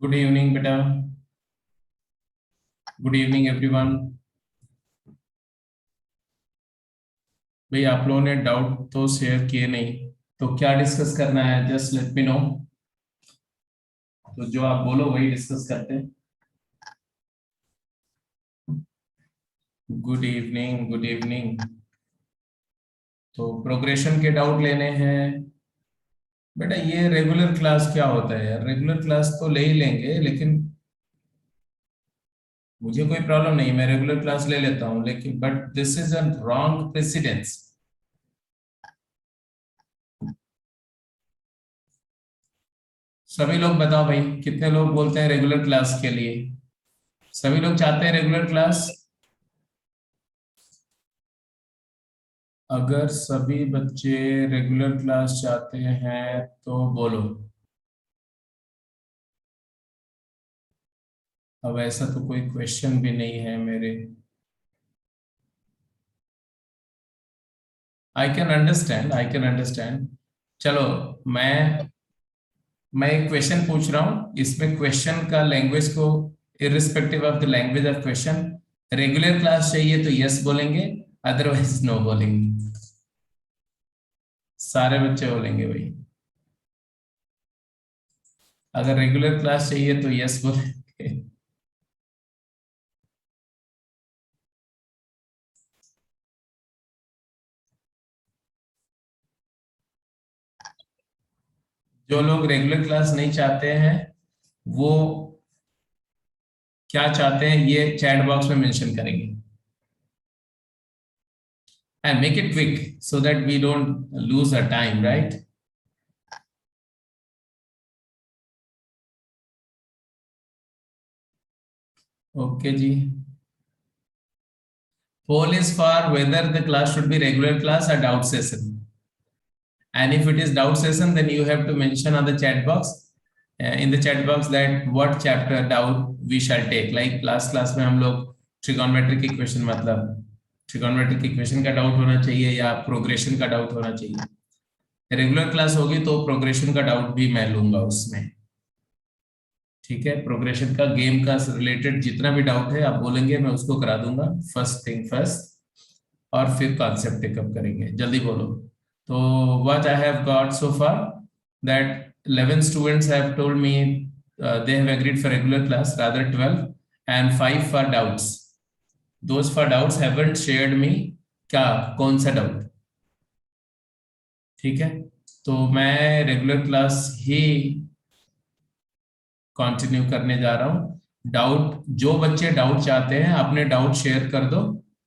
Good evening बेटा। Good evening everyone. भाई आप लोगों ने डाउट तो शेयर किए नहीं, तो क्या डिस्कस करना है? Just let me no. तो जो आप बोलो वही डिस्कस करते हैं। Good evening, good evening. तो प्रोग्रेशन के डाउट लेने हैं बेटा। ये रेगुलर क्लास क्या होता है यार? रेगुलर क्लास तो ले ही लेंगे, लेकिन मुझे कोई प्रॉब्लम नहीं, मैं रेगुलर क्लास ले लेता हूँ, लेकिन but this is a wrong precedence. सभी लोग बताओ भाई, कितने लोग बोलते हैं रेगुलर क्लास के लिए? सभी लोग चाहते हैं रेगुलर क्लास? अगर सभी बच्चे रेगुलर क्लास चाहते हैं तो बोलो। अब ऐसा तो कोई क्वेश्चन भी नहीं है मेरे। I can understand, I can understand. चलो, मैं एक क्वेश्चन पूछ रहा हूँ, इसमें क्वेश्चन का लैंग्वेज को irrespective of the language of question, regular class चाहिए तो यस बोलेंगे, अदरवाइज नो बोलेंगे। सारे बच्चे बोलेंगे भाई। अगर रेगुलर क्लास चाहिए तो यस बोलेंगे। जो लोग रेगुलर क्लास नहीं चाहते हैं वो क्या चाहते हैं ये चैट बॉक्स में मेंशन करेंगे। And make it quick so that we don't lose a time, right? Okay ji. Poll is for whether the class should be regular class or doubt session. And if it is doubt session, then you have to mention on the chat box, in the chat box, that what chapter doubt we shall take. Like last class में हम लोग trigonometric equation, मतलब trigonometric equation का doubt होना चाहिए या progression का doubt होना चाहिए। रेगुलर क्लास होगी तो प्रोग्रेशन का डाउट भी मैं लूंगा उसमें। ठीक है, प्रोग्रेशन का गेम का रिलेटेड जितना भी डाउट है आप बोलेंगे, मैं उसको करा दूंगा फर्स्ट थिंग फर्स्ट, और फिर कॉन्सेप्ट पिकअप करेंगे। जल्दी बोलो। तो what I have got so far, that 11 students have told me they have agreed for regular class, rather 12, and 5 for doubts. Those for doubts haven't shared me क्या, कौन सा doubt. ठीक है, तो मैं रेगुलर क्लास ही कंटिन्यू करने जा रहा हूँ। डाउट, जो बच्चे डाउट चाहते हैं अपने डाउट शेयर कर दो,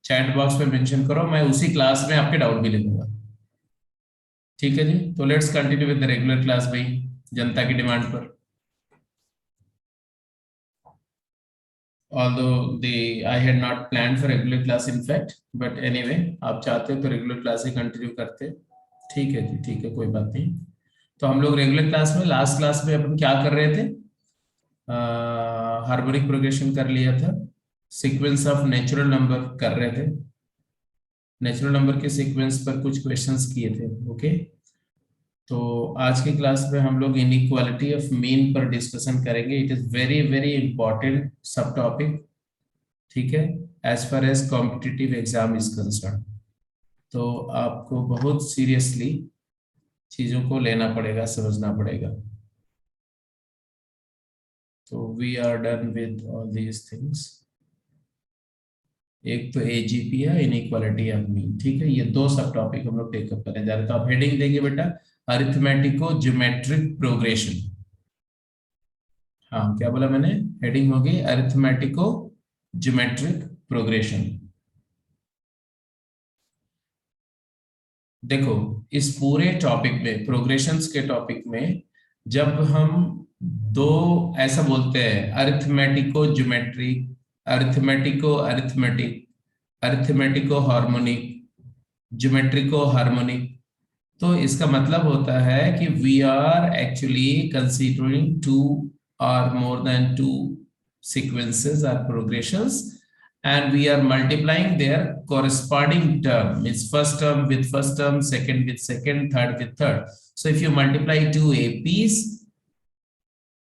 चैट बॉक्स में मेंशन करो, मैं उसी क्लास में आपके डाउट भी ले लूंगा। ठीक है जी, तो let's continue with the regular class भाई, जनता की डिमांड पर। although the I had not planned for regular class in fact, but anyway आप चाहते हो तो रेगुलर क्लास ही कंटिन्यू करते। ठीक है जी, ठीक है, कोई बात नहीं। तो हम लोग रेगुलर क्लास में लास्ट क्लास में अपन क्या कर रहे थे? हार्मोनिक प्रोग्रेशन कर लिया था, सीक्वेंस ऑफ नेचुरल नंबर कर रहे थे, नेचुरल नंबर के सीक्वेंस पर कुछ क्वेश्चंस किए थे। ओके, तो आज की क्लास में हम लोग इनइक्वालिटी ऑफ मीन पर डिस्कशन करेंगे। It is very very important subtopic. ठीक है, as far as competitive exam is concern, तो आपको बहुत सीरियसली चीजों को लेना पड़ेगा, समझना पड़ेगा। तो we are done with all these things. एक तो एजीपी है, इनइक्वालिटी ऑफ मीन। ठीक है, ये दो सब टॉपिक हम लोग टेकअप करने जा रहे हैं। तो आप हेडिंग देंगे बेटा, अरिथमेटिको ज्योमेट्रिक प्रोग्रेशन। हाँ, क्या बोला मैंने? हेडिंग होगी अरिथमेटिको ज्योमेट्रिक प्रोग्रेशन। देखो, इस पूरे टॉपिक में, प्रोग्रेशंस के टॉपिक में, जब हम दो ऐसा बोलते हैं, arithmetico geometric, arithmetico arithmetic, arithmetico harmonic, geometrico harmonic, तो इसका मतलब होता है कि we are actually considering two or more than two sequences or progressions, and we are multiplying their corresponding term. It's first term with first term, second with second, third with third. So if you multiply two APs,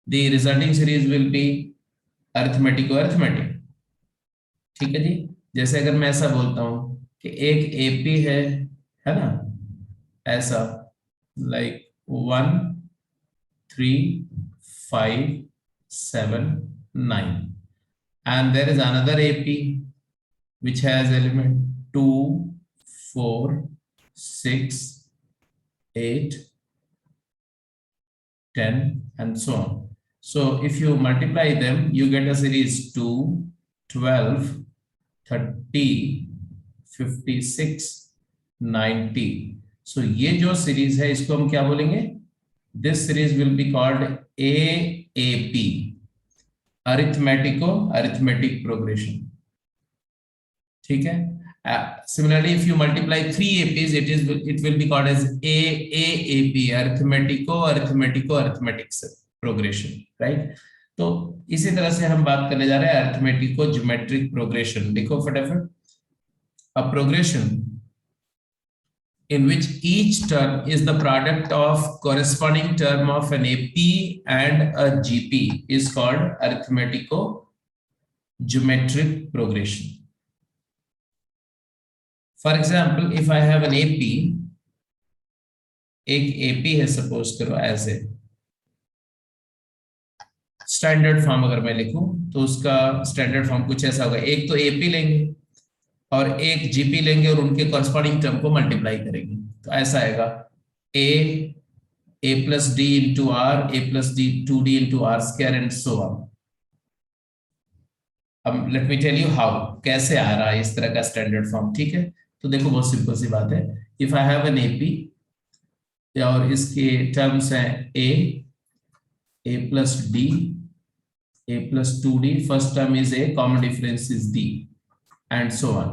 the resulting series will be arithmetico arithmetic. ठीक है जी. जैसे अगर मैं ऐसा बोलता हूं कि एक एपी है ना, ऐसा like 1 3 5 7 9, and there is another AP which has element 2 4 6 8 10 and so on. So if you multiply them, you get a series 2 12 30 56 90. So ये जो सीरीज है इसको हम क्या बोलेंगे? This series will be called AAP, arithmetic progression. ठीक है. Similarly, if you multiply 3 APs, it will be called as AAP, arithmetic progression, right? तो इसी तरह से हम बात करने जा रहे हैं अरिथमेटिको ज्योमेट्रिक प्रोग्रेशन. देखो फटाफट. A progression in which each term is the product of corresponding term of an AP and a GP is called arithmetico geometric progression. For example, if I have an AP, एक AP है suppose करो ऐसे, standard form अगर मैं लिखूं तो उसका standard form कुछ ऐसा होगा. एक तो AP लेंगे और एक GP लेंगे और उनके कॉरस्पॉन्डिंग टर्म को मल्टीप्लाई करेंगे. तो ऐसा आएगा A plus D into R, A plus D 2D into R square and so on. अब let me tell you how, कैसे आ रहा है इस तरह का स्टैंडर्ड फॉर्म. ठीक है. तो देखो बहुत सिंपल सी बात है. If I have N AP और इसके टर्म्स हैं A plus D, A plus 2D, first term is A, common difference is D and so on.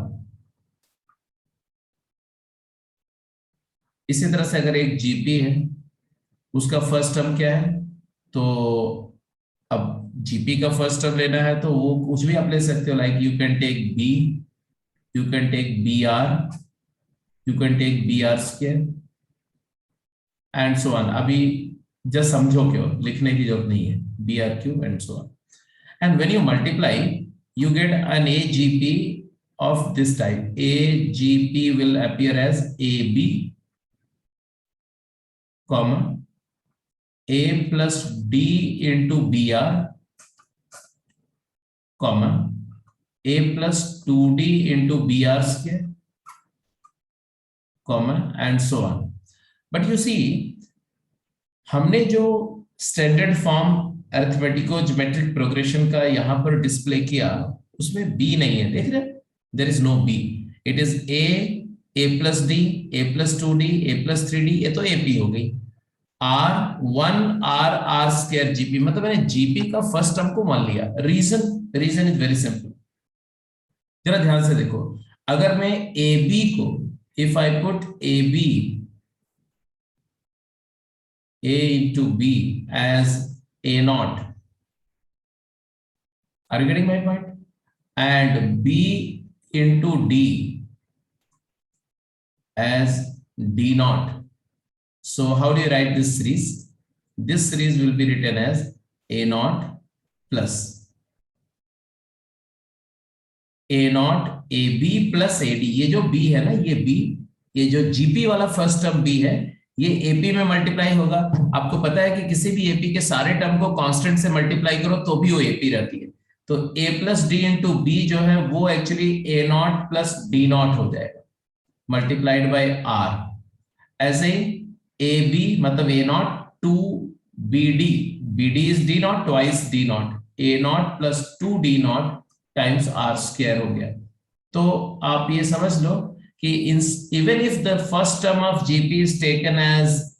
इसी तरह से अगर एक GP है, उसका फर्स्ट टर्म क्या है, तो अब GP का फर्स्ट टर्म लेना है तो वो कुछ भी आप ले सकते हो. Like you can take B, you can take BR, you can take BR square and so on. अभी जस्ट समझो क्यों, लिखने की जरूरत नहीं है. BR cube and so on. And when you multiply you get an AGP of this type. AGP will appear as AB, comma A plus D into BR, comma A plus 2D into BR square, comma and so on. But you see, हमने जो standard form अरिथमेटिको geometric progression का यहां पर display किया, उसमें B नहीं है. देख रहे, देयर इज नो B. इट इज A plus D, A plus 2D, A plus 3D. ये तो AP हो गई. R square GP, मतलब मैंने GP का फर्स्ट टर्म को मान लिया. Reason is very simple. जरा ध्यान से देखो. अगर मैं AB को, if I put AB A into B as A naught, are you getting my point? And B into D as D naught. So how do you write this series? This series will be written as A naught plus A naught AB plus AD. ये जो B है ना, ये B, ये जो GP वाला first term B है, ये AP में मल्टीप्लाई होगा. आपको पता है कि किसी भी AP के सारे टर्म को कांस्टेंट से मल्टीप्लाई करो तो भी वो AP रहती है. तो A plus D into B जो है वो actually A naught plus D naught हो जाएगा मल्टीप्लाइड बाय R. ऐसे ही AB मतलब A naught to BD, BD is D naught twice D naught, A naught plus 2 D naught times R square हो गया. तो आप ये समझ लो कि even if the first term of GP is taken as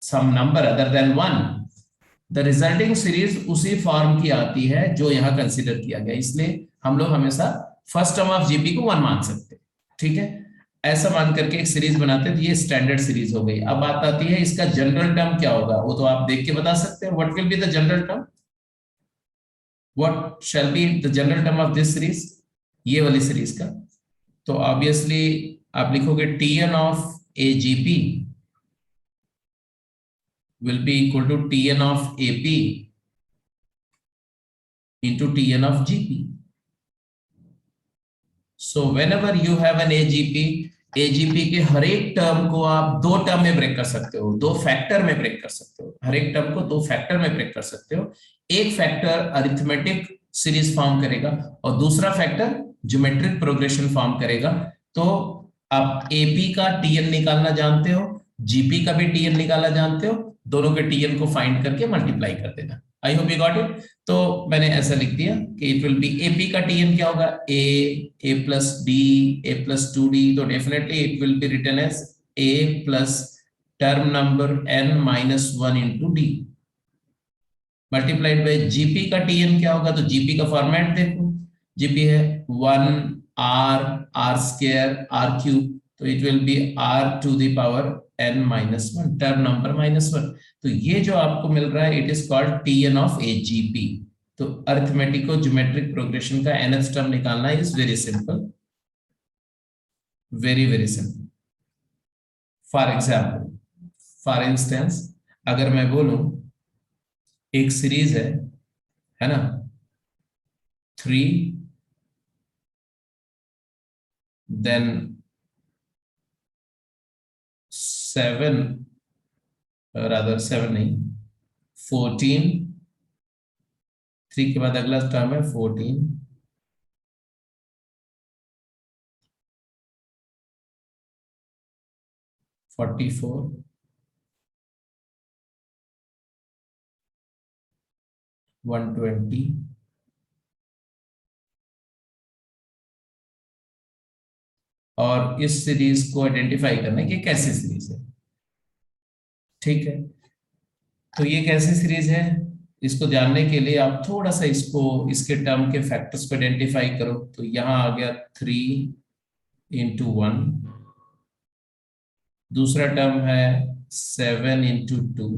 some number other than 1, the resulting series उसी form की आती है जो यहाँ कंसीडर किया गया. इसलिए हम लोग हमेशा फर्स्ट टर्म ऑफ GP को 1 मान सकते हैं. ठीक है. ऐसा मान करके एक सीरीज बनाते हैं. ये स्टैंडर्ड सीरीज हो गई. अब बात आती है इसका जनरल टर्म क्या होगा, वो तो आप देख के बता सकते हैं. What will be the general term, what shall be the general term of this series, ये वाली सीरीज का. तो ऑब्वियसली आप लिखोगे Tn of AGP will be equal to Tn of AP into Tn of Gp. So whenever you have an AGP, AGP के हर एक term को आप दो टर्म में ब्रेक कर सकते हो, दो फैक्टर में ब्रेक कर सकते हो, हर एक टर्म को दो फैक्टर में ब्रेक कर सकते हो। एक फैक्टर अरिथमेटिक सीरीज फॉर्म करेगा और दूसरा फैक्टर ज्योमेट्रिक प्रोग्रेशन फॉर्म करेगा। तो आप एपी का टीएन निकालना जानते हो, जीपी का भी टीएन निकालना जानते हो, दोनों के टीएन को फाइंड करके मल्टीप्लाई कर देना। I hope you got it. तो मैंने ऐसा लिख दिया कि इट विल बी एपी का टीएन क्या होगा, ए plus D, A plus 2d, तो definitely it will be written as A plus term number n minus 1 into D multiplied by GP का टीएन क्या होगा। तो जीपी का फॉर्मेट देखो, जीपी है 1 r स्क्वायर r क्यूब, तो it will be r to the power n minus 1, term number minus 1। तो ये जो आपको मिल रहा है it is called TN of AGP. तो अरिथमेटिको ज्योमेट्रिक प्रोग्रेशन का nth टर्म निकालना is very simple, very very simple. For example, for instance, अगर मैं बोलूं एक सीरीज है ना, 3 देन 7, रादर 7 नहीं 14, 3 के बाद अगला टर्म है 14, 44, 120, और इस सीरीज को आइडेंटिफाई करना है कि कैसी सीरीज है। ठीक है, तो ये कैसी सीरीज है, इसको जानने के लिए आप थोड़ा सा इसको, इसके टर्म के फैक्टर्स को आइडेंटिफाई करो। तो यहां आ गया 3 इंटू 1, दूसरा टर्म है 7 इंटू 2,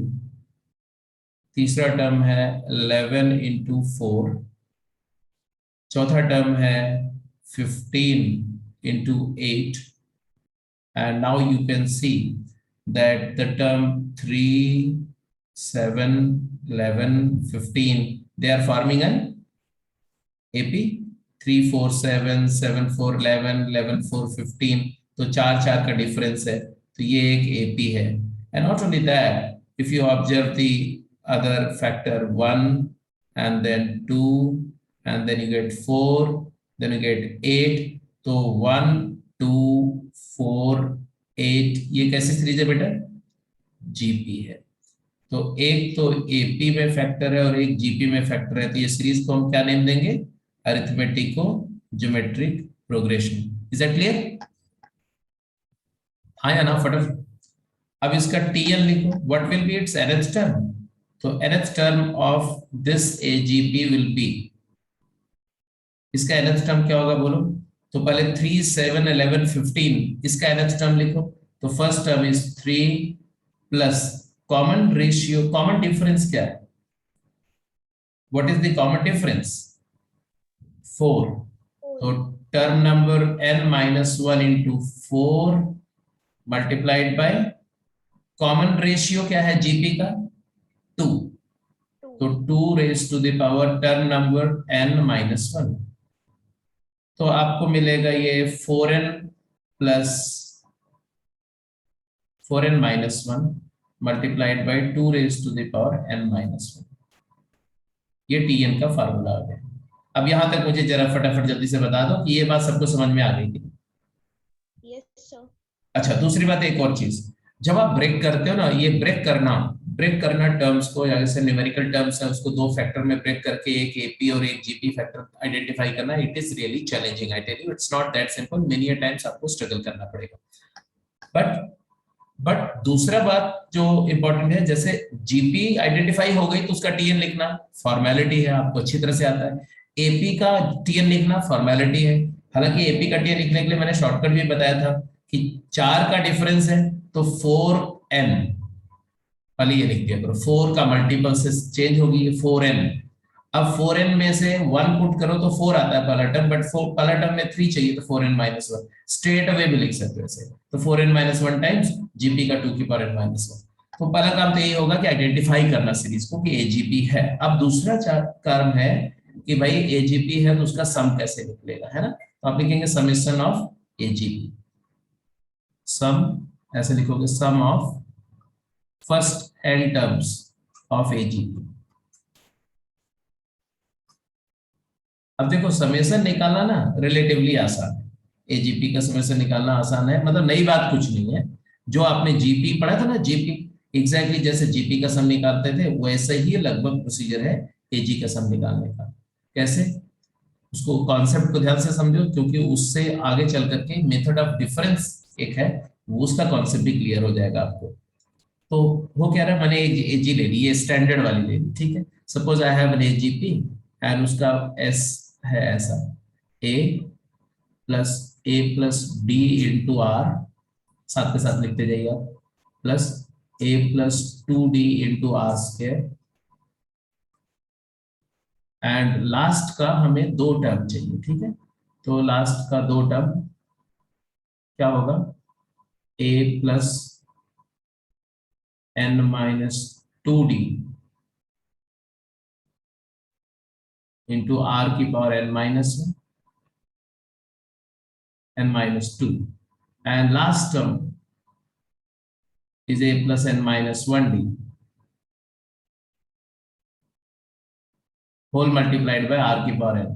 तीसरा टर्म है 11 इंटू 4, चौथा टर्म है 15 into 8, and now you can see that the term 3, 7, 11, 15, they are forming an AP, 3, 4, 7, 7, 4, 11, 11, 4, 15, तो 4 4 का डिफरेंस है, तो ये एक AP है। And not only that, if you observe the other factor 1 and then 2 and then you get 4, then you get 8, तो 1, 2, 4, 8 ये कैसी सीरीज है बेटा, जीपी है। तो एक तो एपी में फैक्टर है और एक जीपी में फैक्टर है, तो ये सीरीज को हम क्या नेम देंगे, arithmetico geometric progression. Is that clear? हाँ या ना फटाफट। अब इसका टीएन लिखो, what will be its nth term. तो nth term of this AGP will be, इसका nth टर्म क्या होगा बोलो। तो पहले 3, 7, 11, 15 इसका nth टर्म लिखो। तो first term is 3 plus common ratio, common difference क्या है, what is the common difference, 4। तो term number n minus 1 into 4 multiplied by common ratio क्या है जीपी का, 2, तो 2 raise to the power term number n minus 1। तो आपको मिलेगा ये 4n plus 4n minus 1 multiplied by 2 raise to the power n minus 1। ये tn का फार्मूला आ गया। अब यहां तक मुझे जरा फटाफट जल्दी से बता दो कि ये बात सबको समझ में आ गई थी? Yes sir. अच्छा, दूसरी बात एक और चीज, जब आप ब्रेक करते हो ना, ये ब्रेक करना टर्म्स को, या जैसे न्यूमेरिकल टर्म्स है उसको दो फैक्टर में ब्रेक करके एक एपी और एक जीपी फैक्टर आइडेंटिफाई करना, it is really challenging. I tell you it's not that simple, many times आपको स्ट्रगल करना पड़ेगा। बट दूसरा बात जो इंपॉर्टेंट है, जैसे जीपी आइडेंटिफाई हो गई तो उसका टीएन लिखना फॉर्मेलिटी है, आपको अच्छी तरह से आता है। एपी का टीएन लिखना फॉर्मेलिटी है। हालांकि एपी का टीएन लिखने के लिए मैंने शॉर्टकट भी बताया था कि 4 का डिफरेंस है तो 4n, पहले ये लिख दिया करो, 4 का मल्टीपल से चेंज होगी 4n। अब 4n में से 1 पुट करो तो 4 आता है पहला टर्म, बट पहला टर्म में 3 चाहिए तो 4n माइनस 1 स्ट्रेट अवे भी लिख सकते हो ऐसे। तो 4n माइनस 1 टाइम्स जीपी का 2 की पावर n माइनस 1। तो पहला काम तो यही होगा कि आइडेंटिफाई करना सीरीज को कि एजीपी है। अब दूसरा काम है कि भाई एजीपी है तो उसका सम कैसे निकलेगा, है ना। तो आप लिखेंगे समेशन ऑफ एजीपी, सम, ऐसे लिखोगे sum of first n terms of AGP. अब देखो समेशन निकालना ना रिलेटिवली आसान है, एजीपी का समेशन निकालना आसान है, मतलब नई बात कुछ नहीं है। जो आपने जीपी पढ़ा था ना, जीपी एग्जैक्टली जैसे जीपी का सम निकालते थे वैसे ही लगभग प्रोसीजर है एजी का सम निकालने का। कैसे, उसको कॉन्सेप्ट को ध्यान से समझो, क्योंकि उससे आगे चल करके मेथड ऑफ डिफरेंस एक है, वो उसका कॉन्सेप्ट भी क्लियर हो जाएगा आपको। तो वो कह रहा है मैंने एजी ले ली, ये स्टैंडर्ड वाली ले ली, ठीक है। Suppose I have an AGP and उसका एस है ऐसा, a plus a plus D into r, साथ के साथ लिखते जाइए आप, plus a plus 2d into are square, and last का हमें दो टर्म चाहिए, ठीक है। तो लास्ट का दो टर्म क्या होगा, ए plus N minus 2d into are की power n-2, and last term is a plus n minus 1d whole multiplied by r की पावर n,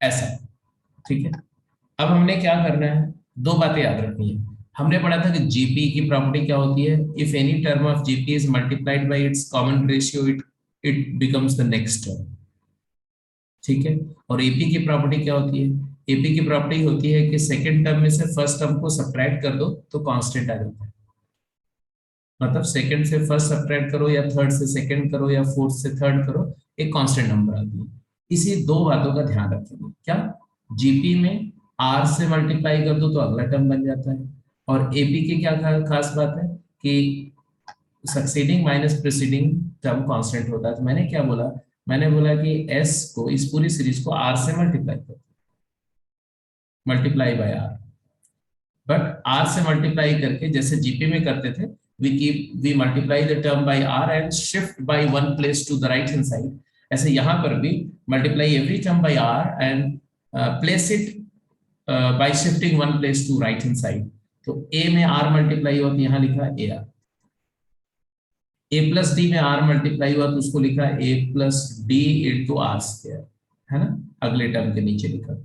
ऐसा, ठीक है। अब हमने क्या करना है, दो बातें याद रखनी है। हमने पढ़ा था कि जीपी की प्रॉपर्टी क्या होती है, if any term of GP is multiplied by it's common ratio it it becomes the next term, ठीक है। और एपी की प्रॉपर्टी क्या होती है, एपी की प्रॉपर्टी होती है कि सेकंड टर्म में से फर्स्ट टर्म को सब्ट्रैक्ट कर दो तो कांस्टेंट आ जाता है। मतलब सेकंड से फर्स्ट सब्ट्रैक्ट करो या थर्ड से सेकंड करो या फोर्थ से थर्ड करो, एक कांस्टेंट नंबर आती है। इसी दो बातों का ध्यान रखेंगे, क्या, जीपी में आर से मल्टीप्लाई कर दो तो अगला टर्म बन जाता है, और एपी की क्या खास बात है कि succeeding minus preceding term constant होता है। तो मैंने क्या बोला, मैंने बोला कि एस को, इस पूरी सीरीज को आर से मल्टीप्लाई करो, multiply by R, but R से मल्टीप्लाई करके जैसे जीपी में करते थे, we multiply the term by r and shift by one place to the right hand side, ऐसे यहाँ पर भी multiply every term by r and place it by shifting one place to right hand side। तो a में r multiply हुआ तो यहाँ लिखा ar, a प्लस डी में r मल्टीप्लाई हुआ तो उसको लिखा a plus D into are square, है ना, अगले टर्म के नीचे लिखा।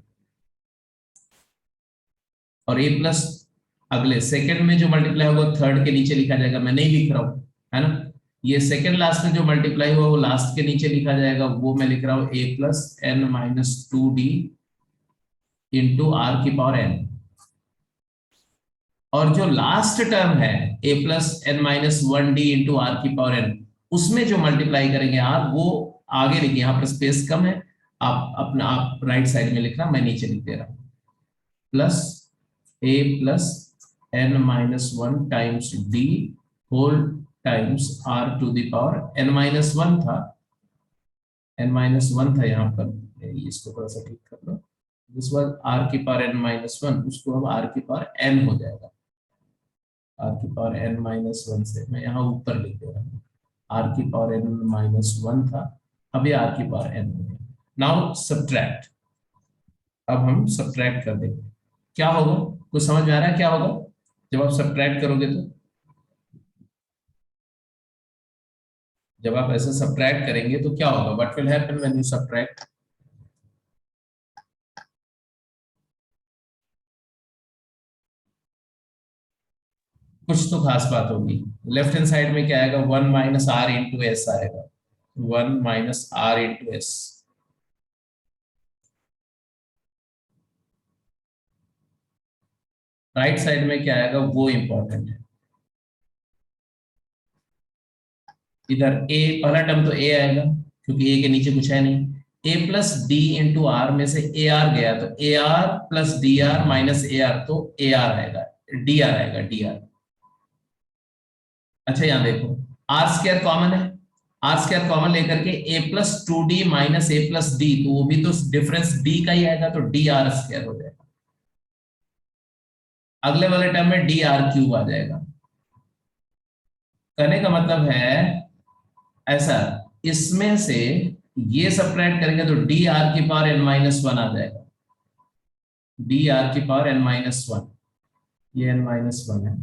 और a प्लस अगले सेकंड में जो मल्टीप्लाई होगा थर्ड के नीचे लिखा जाएगा, मैं नहीं लिख रहा हूं, है ना। ये सेकंड लास्ट में जो मल्टीप्लाई हुआ वो लास्ट के नीचे लिखा जाएगा, वो मैं लिख रहा हूं a plus N minus 2d into are की पावर n। और जो लास्ट टर्म है a plus N minus 1d into are की पावर n, उसमें जो मल्टीप्लाई करेंगे आप वो आगे लिखिए, यहाँ पर स्पेस कम है, आप राइट साइड में लिखना, मैं नीचे लिख दे रहा हूं, plus a plus n minus 1 times d whole times r to the power n minus 1 था, n माइनस 1 था यहाँ पर, इसको थोड़ा सा ठीक कर लो, दिस वाज r की पावर n माइनस 1, उसको अब r की पावर n हो जाएगा, r की पावर n माइनस 1 से मैं यहाँ ऊपर लिख दे रहा हूँ, r की पावर n माइनस 1 था, अब ये r की पावर n हो गया। नाउ सब्ट्रैक्ट, अब हम सब्ट्रैक्ट कर देंगे, क्या होगा, कुछ समझ में आ रहा है क्या होगा जब आप सब्ट्रैक्ट करोगे, तो जब आप ऐसे सब्ट्रैक्ट करेंगे तो क्या होगा, what will happen when you subtract, कुछ तो खास बात होगी। लेफ्ट हैंड साइड में क्या आएगा, 1 माइनस आर इंटू एस आएगा, 1 minus R into S. Right side में क्या आएगा वो इंपॉर्टेंट है, इधर ए पहला टर्म तो ए आएगा क्योंकि ए के नीचे कुछ है नहीं, ए प्लस डी इंटू आर में से ए आर गया तो A R plus d are minus A R, तो ए आर आएगा, डी आर आएगा, डी आर। अच्छा यहाँ देखो आर स्क्वायर कॉमन है, आर स्क्वायर कॉमन लेकर के ए प्लस 2d माइनस ए प्लस डी, तो वो भी तो डिफरेंस डी का ही आएगा, तो डी आर स्क्वायर हो जाएगा। अगले वाले टर्म में डी आर क्यूब आ जाएगा। कहने का मतलब है ऐसा, इसमें से ये सब्ट्रैक्ट करेंगे तो डी आर की पावर n माइनस वन आ जाएगा, डी आर की पावर n माइनस वन, ये n माइनस वन है।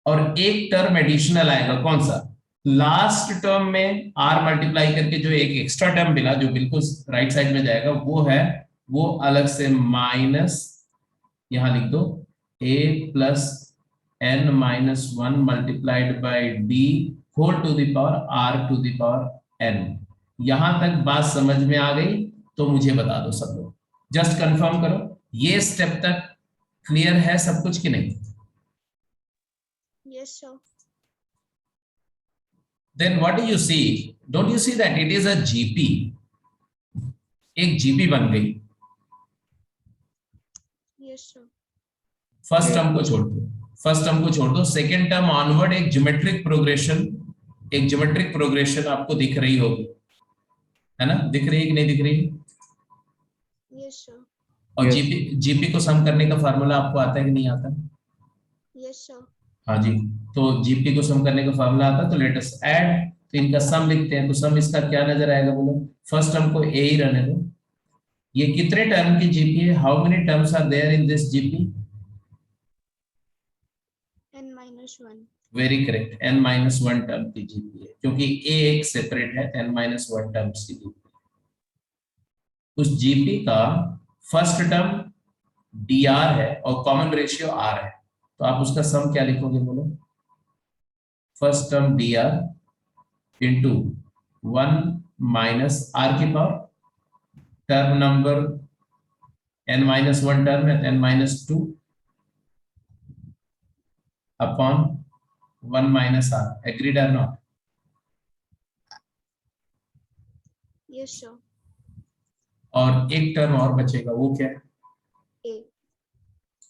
और एक टर्म एडिशनल आएगा, कौन सा? लास्ट टर्म में r मल्टीप्लाई करके जो एक एक्स्ट्रा टर्म मिला जो बिल्कुल राइट साइड में जाएगा, वो है, वो अलग से माइनस, यहां लिख दो a plus n minus one multiplied by D whole to the power r to the power n। यहां तक बात समझ में आ गई तो मुझे बता दो सब लोग, जस्ट कंफर्म करो ये स्टेप तक क्लियर है सब कुछ कि नहीं? Yes, sir. Then what do you see? Don't you see that it is a GP? एक GP बन गई। Yes, sir. फर्स्ट टर्म को छोड़ दो, फर्स्ट टर्म को छोड़ दो, सेकेंड टर्म ऑनवर्ड एक ज्योमेट्रिक प्रोग्रेशन, एक ज्योमेट्रिक प्रोग्रेशन आपको दिख रही होगी, है ना? दिख रही है कि नहीं दिख रही? Yes, sir. और जीपी को सम करने का फार्मूला आपको आता है कि नहीं आता? Yes, sir. हाँ जी, तो जीपी को सम करने का फार्मूला आता है, तो लेट अस ऐड, तो इनका सम लिखते हैं, तो सम इसका क्या नजर आएगा बोलो? फर्स्ट टर्म को ए ही रहने दो। ये कितने टर्म की जीपी है? How many terms are there in this GP? N minus one. Very correct, n minus one term की जीपी है, क्योंकि a एक सेपरेट है, n माइनस वन टर्म्स की जीपी। उस जीपी का फर्स्ट टर्म dr है और कॉमन रेशियो r है, तो आप उसका सम क्या लिखोगे बोलो? First term dr into one minus r की power, term number n minus one term है n minus two upon one minus r, agreed और नॉट? Yes, sir. और एक टर्म और बचेगा, वो क्या है? A.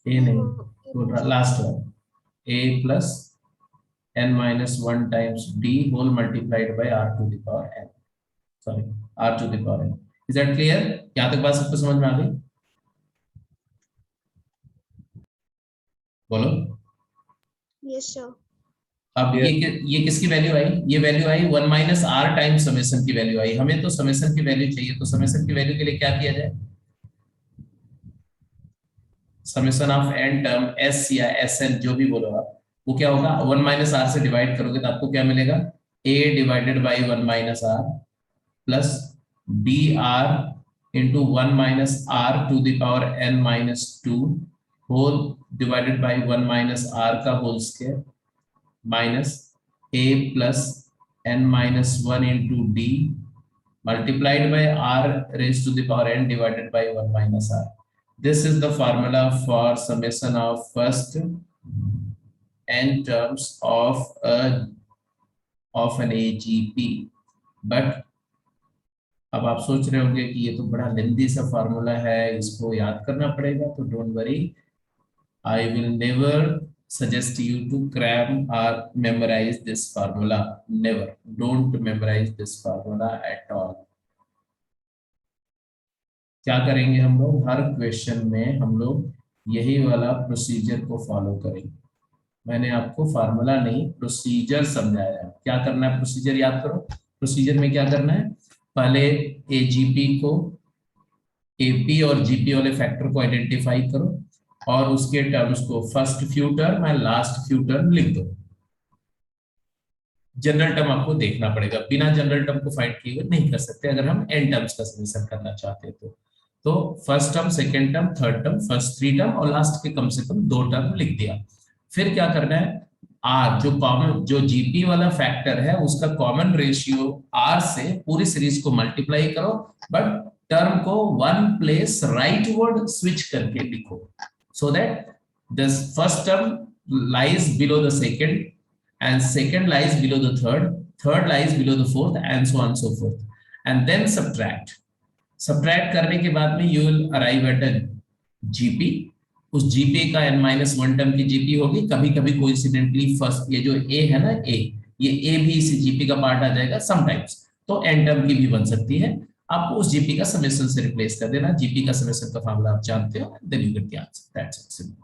ए नहीं, तो last one, a plus n minus one times d whole multiplied by r to the power n, sorry r to the power n। Is that clear? यहां तक बात सबको समझ में आ गई? बोलो। Yes, sir. अब ये किसकी वैल्यू आई? ये वैल्यू आई one minus R times summation की वैल्यू आई। हमें तो समेशन की वैल्यू चाहिए, तो समेशन की वैल्यू के लिए क्या किया जाए? Summation of n term S या एस एन जो भी बोलो आप, वो क्या होगा? वन माइनस आर से डिवाइड करोगे तो आपको क्या मिलेगा? A divided by one minus r plus d r into one minus r to the power N minus two whole divided by one minus r का whole square minus a plus n minus 1 into d multiplied by r raised to the power n divided by 1 minus r. This is the formula for summation of first n terms of an AGP. But अब आप सोच रहे होंगे कि ये तो बड़ा lengthy सा फार्मूला है, इसको याद करना पड़ेगा, तो don't worry, I will never suggest you to cram or memorize this formula. Never. Don't memorize this formula at all. क्या करेंगे हम लोग? हर क्वेश्चन में हम लोग यही वाला प्रोसीजर को फॉलो करेंगे। मैंने आपको फार्मूला नहीं, प्रोसीजर समझाया है। क्या करना है? प्रोसीजर याद करो। प्रोसीजर में क्या करना है? पहले एजीपी को, एपी और जीपी वाले फैक्टर को आइडेंटिफाई करो और उसके टर्म्स को फर्स्ट फ्यू टर्म और लास्ट फ्यू टर्म लिख दो। जनरल टर्म आपको देखना पड़ेगा, बिना जनरल टर्म को फाइंड किए नहीं कर सकते अगर हम एन टर्म्स का सॉल्यूशन करना चाहते हैं तो first term, second term, third term, first three term और लास्ट के कम से कम दो टर्म लिख दिया। फिर क्या करना है? आर जो कॉमन, जो जीपी वाला फैक्टर है उसका कॉमन रेशियो आर से पूरी सीरीज को मल्टीप्लाई करो, बट टर्म को वन प्लेस राइटवर्ड स्विच करके लिखो, so that the first term lies below the second and second lies below the third lies below the fourth and so on so forth, and then subtract करने के बाद में you will arrive at a GP। उस GP का n minus one term की GP होगी। कभी कभी कोइंसिडेंटली फर्स्ट ये जो A है ना, ये A भी इसी GP का पार्ट आ जाएगा समटाइम्स, तो n टर्म की भी बन सकती है। आपको उस जीपी का समेशन से रिप्लेस कर देना। जीपी का समेशन का फार्मूला आप जानते हो, then you get the answer, that's it, simple.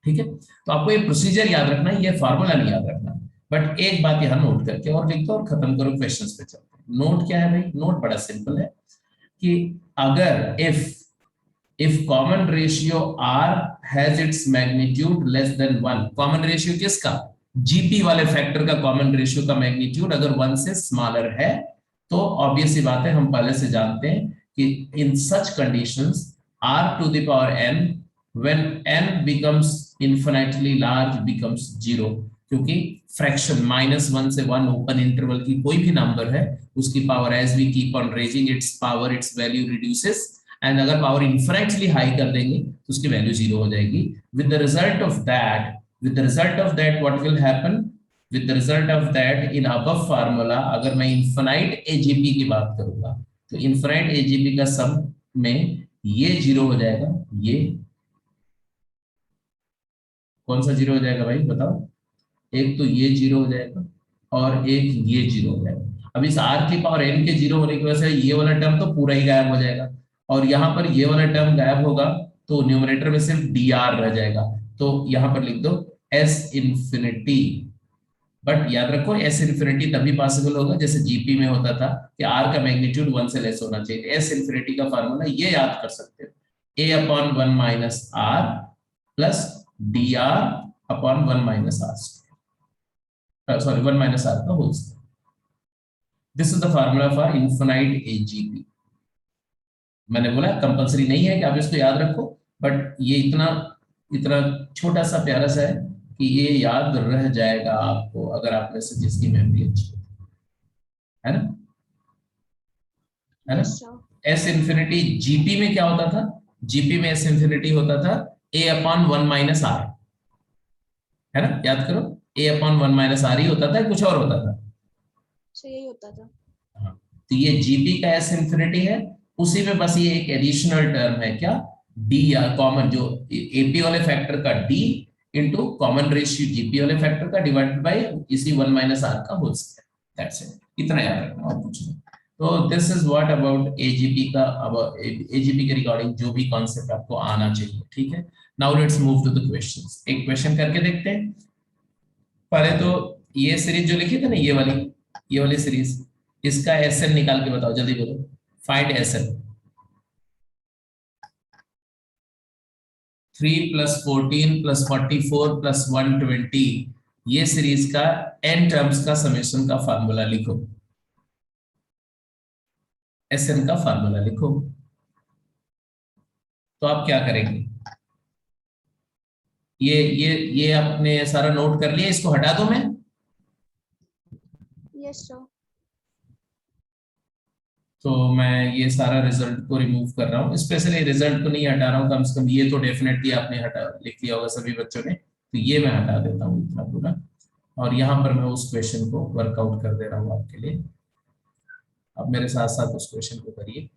ठीक है, तो आपको ये प्रोसीजर याद रखना है, ये फार्मूला नहीं याद रखना। बट एक बात यहाँ नोट करके और लिख दो और खत्म करो, क्वेश्चंस पे चलते हैं। नोट क्या है भाई? नोट बड़ा सिंपल है कि अगर if common ratio r has its magnitude less than 1, common ratio किसका? जीपी वाले फैक्टर का कॉमन रेशियो का मैग्नीट्यूड अगर 1 से स्मॉलर है, तो ऑब्वियस सी बात है, हम पहले से जानते हैं कि in such conditions r to the power n when n becomes infinitely large becomes 0, क्योंकि फ्रैक्शन -1 से 1 ओपन इंटरवल की कोई भी नंबर है, उसकी power as we keep on raising its power, its value reduces, and अगर पावर इन्फिनिटली हाई कर देंगे तो उसकी वैल्यू 0 हो जाएगी। With the result of that what will happen? With the result of that in above formula, अगर मैं infinite AGP की बात करूंगा तो इन्फिनाइट एजीपी का सम में ये 0 हो जाएगा, ये कौन सा 0 हो जाएगा भाई बताओ? एक तो ये 0 हो जाएगा और एक ये 0 हो जाएगा। अब इस r की पावर n के 0 होने की वजह से ये वाला टर्म तो पूरा ही गायब हो जाएगा, और यहाँ पर ये वाला टर्म गायब होगा तो न्यूमरेटर में सिर्फ dr रह जाएगा। तो यहाँ पर लिख दो s इंफिनिटी, बट याद रखो s इंफिनिटी तभी पॉसिबल होगा जैसे जीपी में होता था कि r का मैग्नीट्यूड 1 से लेस होना चाहिए। s इंफिनिटी का फार्मूला ये याद कर सकते हो, a/1 minus r plus dr upon 1 minus r, sorry 1 minus r का whole square. This is the formula for infinite AGP. मैंने बोला कंपलसरी नहीं है कि आप इसको याद रखो, बट ये इतना इतना छोटा सा प्यारा सा है कि ये याद रह जाएगा आपको अगर आप में से जिसकी मेमोरी अच्छी है ना, है ना? Yes, sir. S infinity GP में क्या होता था? जीपी में एस इंफिनिटी होता था a/1 माइनस आर, है ना? याद करो, a/1 माइनस आर ही होता था, कुछ और होता था? So यही होता था। हाँ, तो ये जीपी का एस इंफिनिटी है, उसी में बस ये एक एडिशनल टर्म है, क्या? डी, या कॉमन जो एपी वाले फैक्टर का D into common ratio GP वाले फैक्टर का डिवाइडेड बाय इसी 1 माइनस आर का होल स्क्वायर। दैट्स इट, इतना याद रखना और कुछ नहीं। तो this is what about AGP का, अब एजीपी के रिगार्डिंग जो भी कॉन्सेप्ट आपको आना चाहिए, ठीक है? Now let's move to the questions. एक क्वेश्चन करके देखते हैं। पहले तो ये सीरीज जो लिखी थी ना, ये वाली सीरीज, इसका एसएन निकाल के बताओ, जल्दी बोलो, फाइंड एसएन। 3 + 14 + 44 + 120, ये सीरीज का n टर्म्स का समेशन का फार्मूला लिखो, एसएन का फार्मूला लिखो। तो आप क्या करेंगे? ये आपने सारा नोट कर लिया, इसको हटा दो मैं? Yes, sir. तो मैं ये सारा रिजल्ट को रिमूव कर रहा हूँ, स्पेशली रिजल्ट को नहीं हटा रहा हूँ, कम से कम ये तो डेफिनेटली आपने हटा लिख लिया होगा सभी बच्चों ने, तो ये मैं हटा देता हूँ इतना पूरा, और यहाँ पर मैं उस क्वेश्चन को वर्कआउट कर दे रहा हूँ आपके लिए। अब मेरे साथ साथ उस क्वेश्चन को करिए।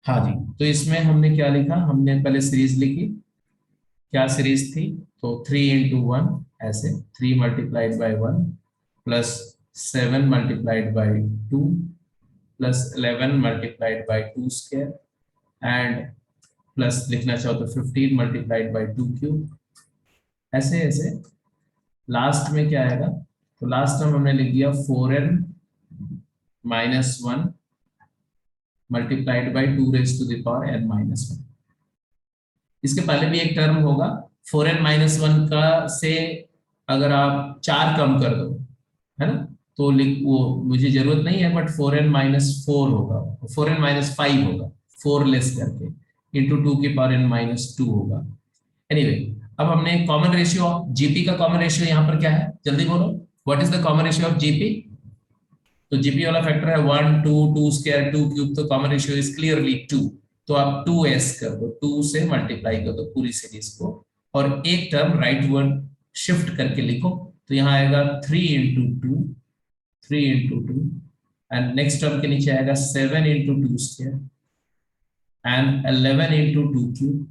हाँ जी, तो इसमें हमने क्या लिखा? हमने पहले सीरीज लिखी, क्या सीरीज थी? तो 3 × 1 ऐसे, 3 × 1 plus 7 × 2 plus 11 × 2 square and plus लिखना चाहो तो 15 × 2 क्यूब, ऐसे ऐसे। लास्ट में क्या आएगा? तो लास्ट में हमने लिख दिया 4n - 1 मल्टीप्लाइड बाई 2⁻n-1। इसके पहले भी एक टर्म होगा 4n - 1 का, से अगर आप 4 कम कर दो, है ना, तो लिख, वो मुझे जरूरत नहीं है, बट 4n - 4 होगा, 4n - 5 होगा, 4 लेस करके, इंटू 2⁻n - 2 होगा। एनीवे, अब हमने कॉमन रेशियो, जीपी का कॉमन रेशियो यहाँ पर क्या है? जल्दी बोलो, what is the common ratio of GP? तो जीपी वाला फैक्टर है 1 2 2 स्क्वायर 2 क्यूब, तो कॉमन रेशियो इज क्लियरली 2। तो आप 2s कर दो, 2 से मल्टीप्लाई कर दो पूरी सीरीज को, और एक टर्म राइट वर्ड शिफ्ट करके लिखो, तो यहाँ आएगा 3 × 2, 3 × 2, एंड नेक्स्ट टर्म के नीचे आएगा 7 × 2 square and 11 × 2 cube,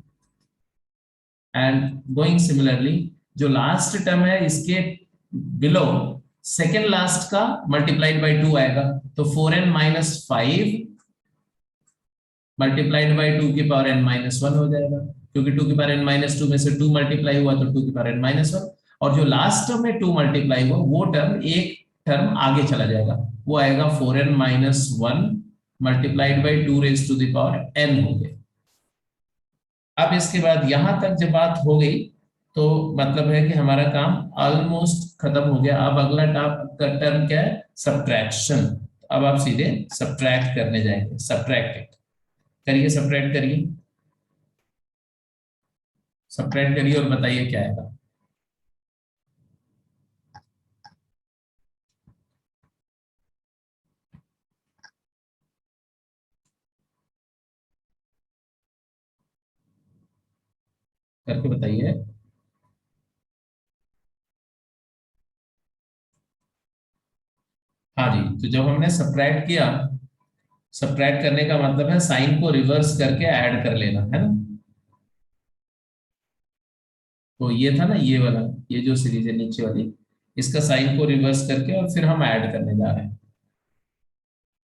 and going similarly जो लास्ट टर्म है इसके बिलो सेकेंड लास्ट का मल्टीप्लाइड बाई 2 आएगा, तो 4n - 5 मल्टीप्लाइड बाई 2 की पावर n-1 हो जाएगा, क्योंकि 2 की पावर n-2 में से 2 मल्टीप्लाई हुआ तो 2 की पावर n-1, और जो लास्ट टर्म में 2 मल्टीप्लाई हुआ वो टर्म एक टर्म आगे चला जाएगा, वो आएगा 4n-1 multiplied by 2 raised to the power n हो गया। अब इसके बाद यहां तक जब बात हो गई तो मतलब है कि हमारा काम ऑलमोस्ट खत्म हो गया। अब अगला टर्म क्या है, सब्ट्रैक्शन। अब आप सीधे सब्ट्रैक्ट करने जाएंगे, सब्ट्रैक्ट करिए, सब्ट्रैक्ट करिए, सब्ट्रैक्ट करिए और बताइए क्या आएगा। करके बताइए। हाँ जी, तो जब हमने सब्ट्रैक्ट किया, सब्ट्रैक्ट करने का मतलब है साइन को रिवर्स करके ऐड कर लेना, है ना। तो ये था ना, ये वाला, ये जो सीरीज है नीचे वाली, इसका साइन को रिवर्स करके और फिर हम ऐड करने जा रहे हैं।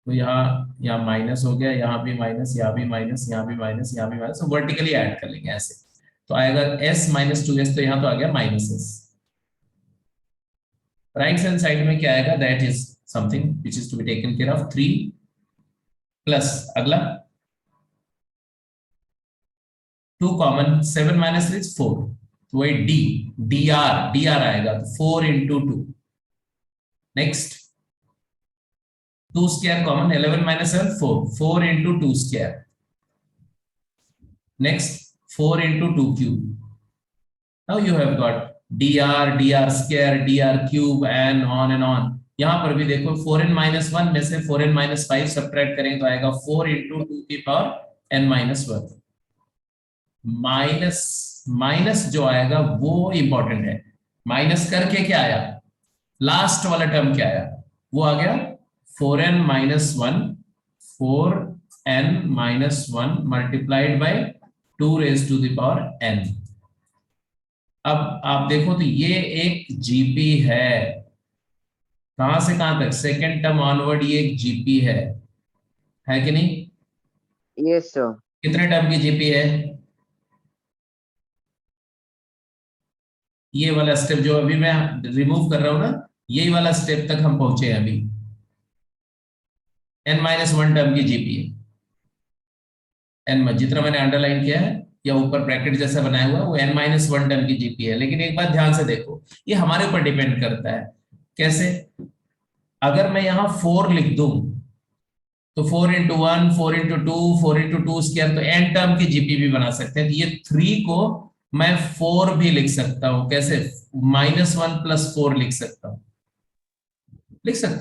तो यहाँ यहाँ माइनस हो गया, यहाँ भी माइनस, यहाँ भी माइनस, यहाँ भी माइनस, यहाँ भी माइनस, तो वर्टिकली ऐड कर लेंगे ऐसे। तो आएगा s-2s, तो यहाँ तो आ गया -s। राइट हैंड साइड में क्या आएगा, that is something which is to be taken care of, 3 plus अगला 2 कॉमन, 7 माइनस 3 4, तो वही dr आएगा, तो 4 into 2। Next 2 square common, 11 minus 7 4, 4 into 2 square. Next 4 into 2 cube. Now you have got dr square, dr cube and on. यहां पर भी देखो 4n-1 में से 4n-5 सब्ट्रैक्ट करेंगे तो आएगा 4 इंटू 2 की पावर n-1। माइनस माइनस जो आएगा वो इंपॉर्टेंट है, माइनस करके क्या आया, लास्ट वाला टर्म क्या आया, वो आ गया 4n-1, 4n-1 multiplied by 2 raise to the power n। अब आप देखो तो ये एक जीपी है, कहां से कहां तक, सेकेंड टर्म ऑनवर्ड ये एक जीपी है कि नहीं। Yes sir. कितने टर्म की जीपी है, ये वाला स्टेप जो अभी मैं रिमूव कर रहा हूं ना, यही वाला स्टेप तक हम पहुंचे हैं अभी। n-1 टर्म की जीपी है, एन जितना मैंने अंडरलाइन किया है या ऊपर ब्रैकेट जैसा बनाया हुआ वो n-1 टर्म की जीपी है। लेकिन एक बात ध्यान से देखो, ये हमारे ऊपर डिपेंड करता है। कैसे, अगर मैं यहां 4 लिख दूं तो 4 इंटू 1, 4 इंटू 2, 4 इंटू 2 स्क्वायर, तो n टर्म की जीपी भी बना सकते हैं। तो ये 3 को मैं 4 भी लिख सकता हूं, कैसे, -1 + 4 लिख सकता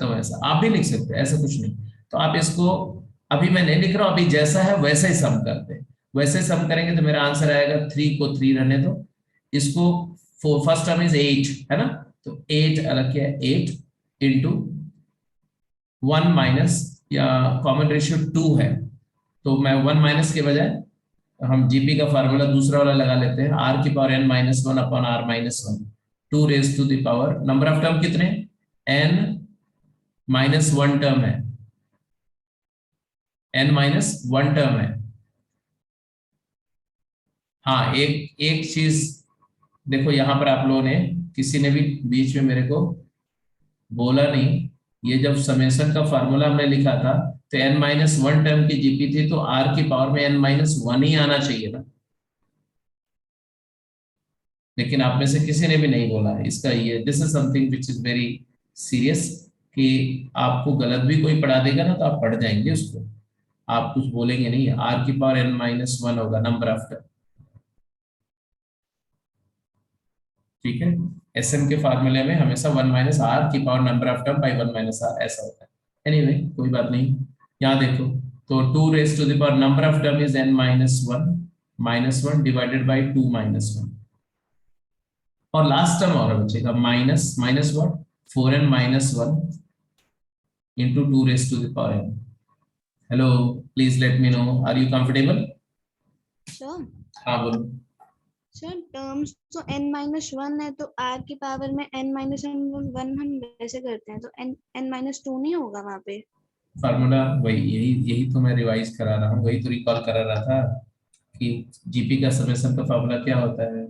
हूं, ऐसा आप भी लिख सकते हैं, ऐसा कुछ नहीं। तो आप इसको, अभी मैं नहीं लिख रहा हूं, अभी जैसा है वैसे ही सम करते हैं, वैसे सम करेंगे तो मेरा आंसर आएगा, 3 को 3 रहने दो, इसको फर्स्ट टर्म इज 8 है ना, तो 8 अलग क्या है, 8 इंटू 1 माइनस, या कॉमन रेशियो 2 है, तो मैं 1 माइनस के बजाय हम जीपी का फार्मूला दूसरा वाला लगा लेते हैं, r की power n-1 upon r-1, 2 raise to the power, number of term कितने, n-1 टर्म है, n-1 टर्म है। हाँ, एक एक चीज देखो, यहां पर आप लोगों ने, किसी ने भी बीच में मेरे को बोला नहीं, ये जब समेशन का फार्मूला हमने लिखा था तो n-1 टर्म की जीपी थी, तो r की पावर में n-1 ही आना चाहिए ना, लेकिन आप में से किसी ने भी नहीं बोला इसका। ये this is something which is very serious, कि आपको गलत भी कोई पढ़ा देगा ना तो आप पढ़ जाएंगे उसको, आप कुछ बोलेंगे नहीं, r की पावर n-1 होगा नंबर ऑफ टर्म, ठीक है। एसएम के फार्मूले में हमेशा 1 माइनस आर की power number of term by 1 minus R ऐसा होता है। एनीवे कोई बात नहीं, यहाँ देखो, तो 2 raise to the power number of term is n-1 divided by 2 minus 1, और लास्ट टर्म और बचेगा minus minus what, 4n-1 into 2 raise to the power n। Hello, please let me know, are you comfortable. Sir हाँ बोलो। Sir terms तो n-1 है, तो r की power में n-1 हम वैसे करते हैं, तो n n-2 नहीं होगा वहां पे। फार्मूला वही, यही यही तो मैं रिवाइज करा रहा हूँ, वही तो रिकॉल करा रहा था कि जीपी का समेशन का फार्मूला क्या होता है।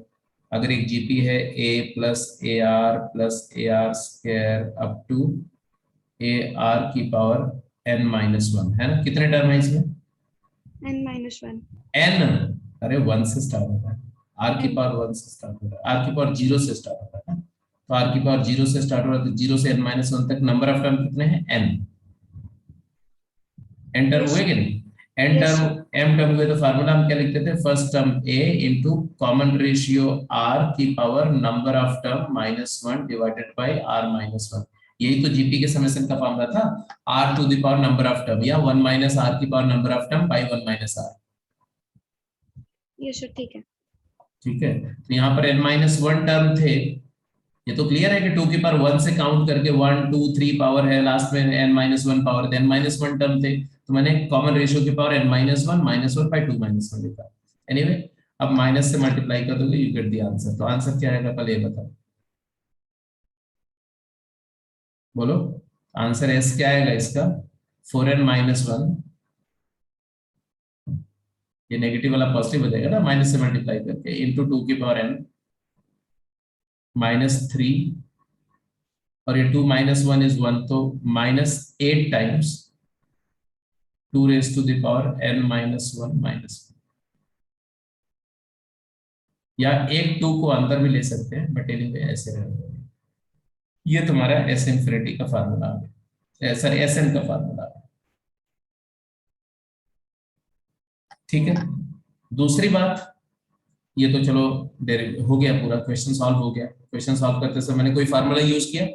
अगर एक जीपी है a plus a are square up to a are की पावर एन माइनस वन, है ना? कितने टर्म है इसमें? n-1 एन, अरे वन से स्टार्ट होता है, आर की n पावर वन से स्टार्ट होता है, आर की पावर जीरो से स्टार्ट होता है ना? तो आर की पावर जीरो से स्टार्ट हो रहा है, तो जीरो से एन माइनस वन तक नंबर ऑफ टर्म कितने हैं? एन। एन टर्म yes हुए sir कि नहीं? N yes term, sir M term हुए तो फार्मूला हम क्या लिखते थे? First term a into common ratio r की power number of term minus one divided by r minus one. यही तो जीपी के समेशन का फार्मूला था, r to the power number of term, या वन माइनस आर की power number of term by one minus R. yes sir ठीक है। ठीक है, तो यहाँ पर n माइनस वन टर्म थे। ये तो क्लियर है कि टू की पावर वन से काउंट करके वन टू थ्री पावर है, लास्ट में n minus one power, n minus one term थे, तो मैंने कॉमन रेशियो की power n minus one by two minus one लिखा। एनीवे, अब माइनस से मल्टीप्लाई कर दोगे, यू गेट द आंसर। तो आंसर क्या आएगा पहले ये बताओ, बोलो। आंसर एस क्या आएगा इसका? फोर एन माइनस वन, ये नेगेटिव वाला पॉजिटिव हो जाएगा ना माइनस से मल्टीप्लाई करके, इंटू टू की पावर n माइनस थ्री, और ये two minus one is one, तो minus eight times two raise to the power N minus one minus, या एक टू को अंदर भी ले सकते हैं, बट एनीवे ऐसे रहेगा। ये तुम्हारा एस इन्फिनिटी का फार्मूला है, सॉरी एस एन का फार्मूला है। ठीक है, दूसरी बात, ये तो चलो हो गया, पूरा क्वेश्चन सॉल्व हो गया। क्वेश्चन सॉल्व करते समय मैंने कोई फार्मूला यूज किया?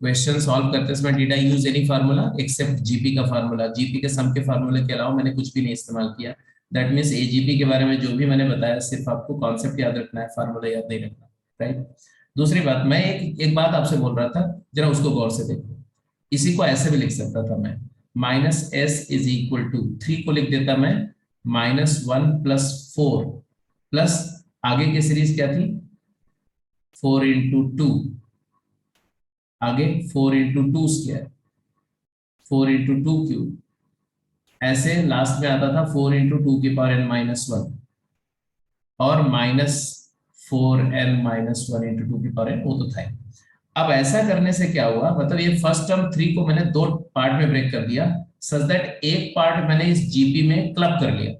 क्वेश्चन सॉल्व करते समय did I use any formula except GP का फार्मूला? जीपी के सम के फार्मूले के अलावा मैंने कुछ भी नहीं इस्तेमाल किया। दैट मीन्स एजीपी के बारे में जो भी मैंने बताया, सिर्फ आपको कॉन्सेप्ट याद रखना है, फार्मूला याद नहीं रखना, राइट? दूसरी बात, मैं एक बात आपसे बोल रहा था, जरा उसको गौर से देखो। इसी को ऐसे भी लिख सकता था मैं, minus S is equal to three को लिख देता मैं minus one plus four, plus आगे की सीरीज क्या थी? फोर इंटू टू, आगे four into two square, four into two cube, ऐसे लास्ट में आता था फोर इंटू टू की पावर एन माइनस वन, और minus four N minus one into two की पावर एन, वो तो था ही। अब ऐसा करने से क्या हुआ, मतलब ये फर्स्ट टर्म थ्री को मैंने दो पार्ट में ब्रेक कर दिया, सच दैट एक पार्ट मैंने इस जीपी में क्लब कर लिया।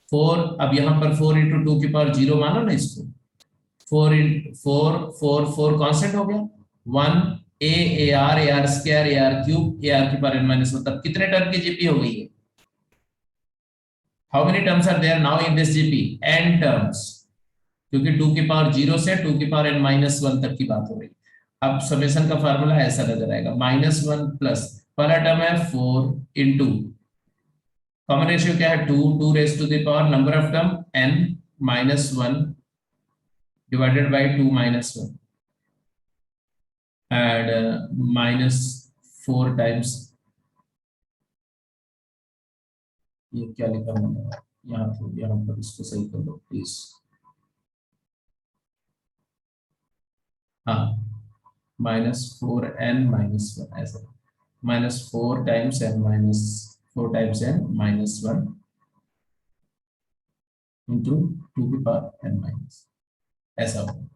फोर, अब यहां पर फोर इंटू टू की पावर जीरो मानो ना इसको, four in four four four constant हो गया, one A are square A R cube A are की पावर एन माइनस वन, तब कितने टर्म की जीपी हो गई है? How many terms are there now in this GP? N terms, क्योंकि टू की पावर जीरो से टू की पावर एन माइनस वन तक की बात हो रही। अब समेशन का फार्मूला ऐसा नजर आएगा, माइनस वन प्लस, पहला टर्म है फोर इंटू, कॉमन रेशियो क्या है? Two, two raise to the power number of term N minus one divided by two minus one, and minus four times, ये क्या लिखा मैंने यहाँ पर इसको सही कर दो प्लीज। हाँ, minus four N minus one, ऐसा minus four times n minus four times n minus one into two की पावर एन माइनस, ऐसा होगा।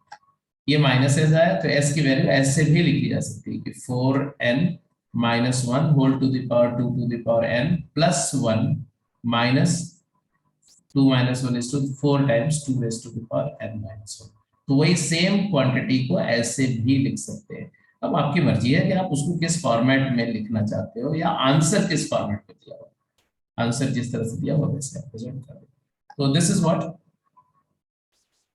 ये माइनस एस आया तो एस की वैल्यू एस से भी लिखी जा सकती है कि four N minus one whole to the power two to the power N plus one minus two minus one is two four times two raise to the power N minus one. तो वही same quantity को ऐसे भी लिख सकते हैं। अब आपकी मर्जी है कि आप उसको किस फॉर्मेट में लिखना चाहते हो, या आंसर किस फॉर्मेट में दिया हो। आंसर जिस तरह से दिया हुआ वैसे आप प्रेजेंट कर दो। तो this is what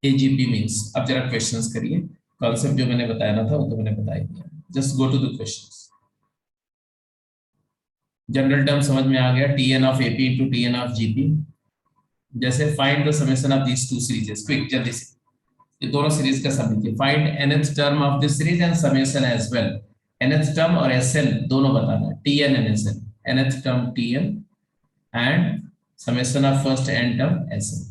AGP means. अब जरा क्वेश्चंस करिए, कॉन्सेप्ट जो मैंने बताया ना था वो तो मैंने बता ही दिया। Just go to the questions. General term समझ में आ गया, T n of AP into T n of GP. जैसे find the summation of these two serieses, quick जल्दी से, ये दोनों सीरीज का सम लिखिए। Find nth term of this series and summation as well. nth term और S N दोनों बताना है, T N and S N. nth term T N and summation of first n term SN.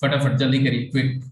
फटाफट जल्दी करिए, क्विक।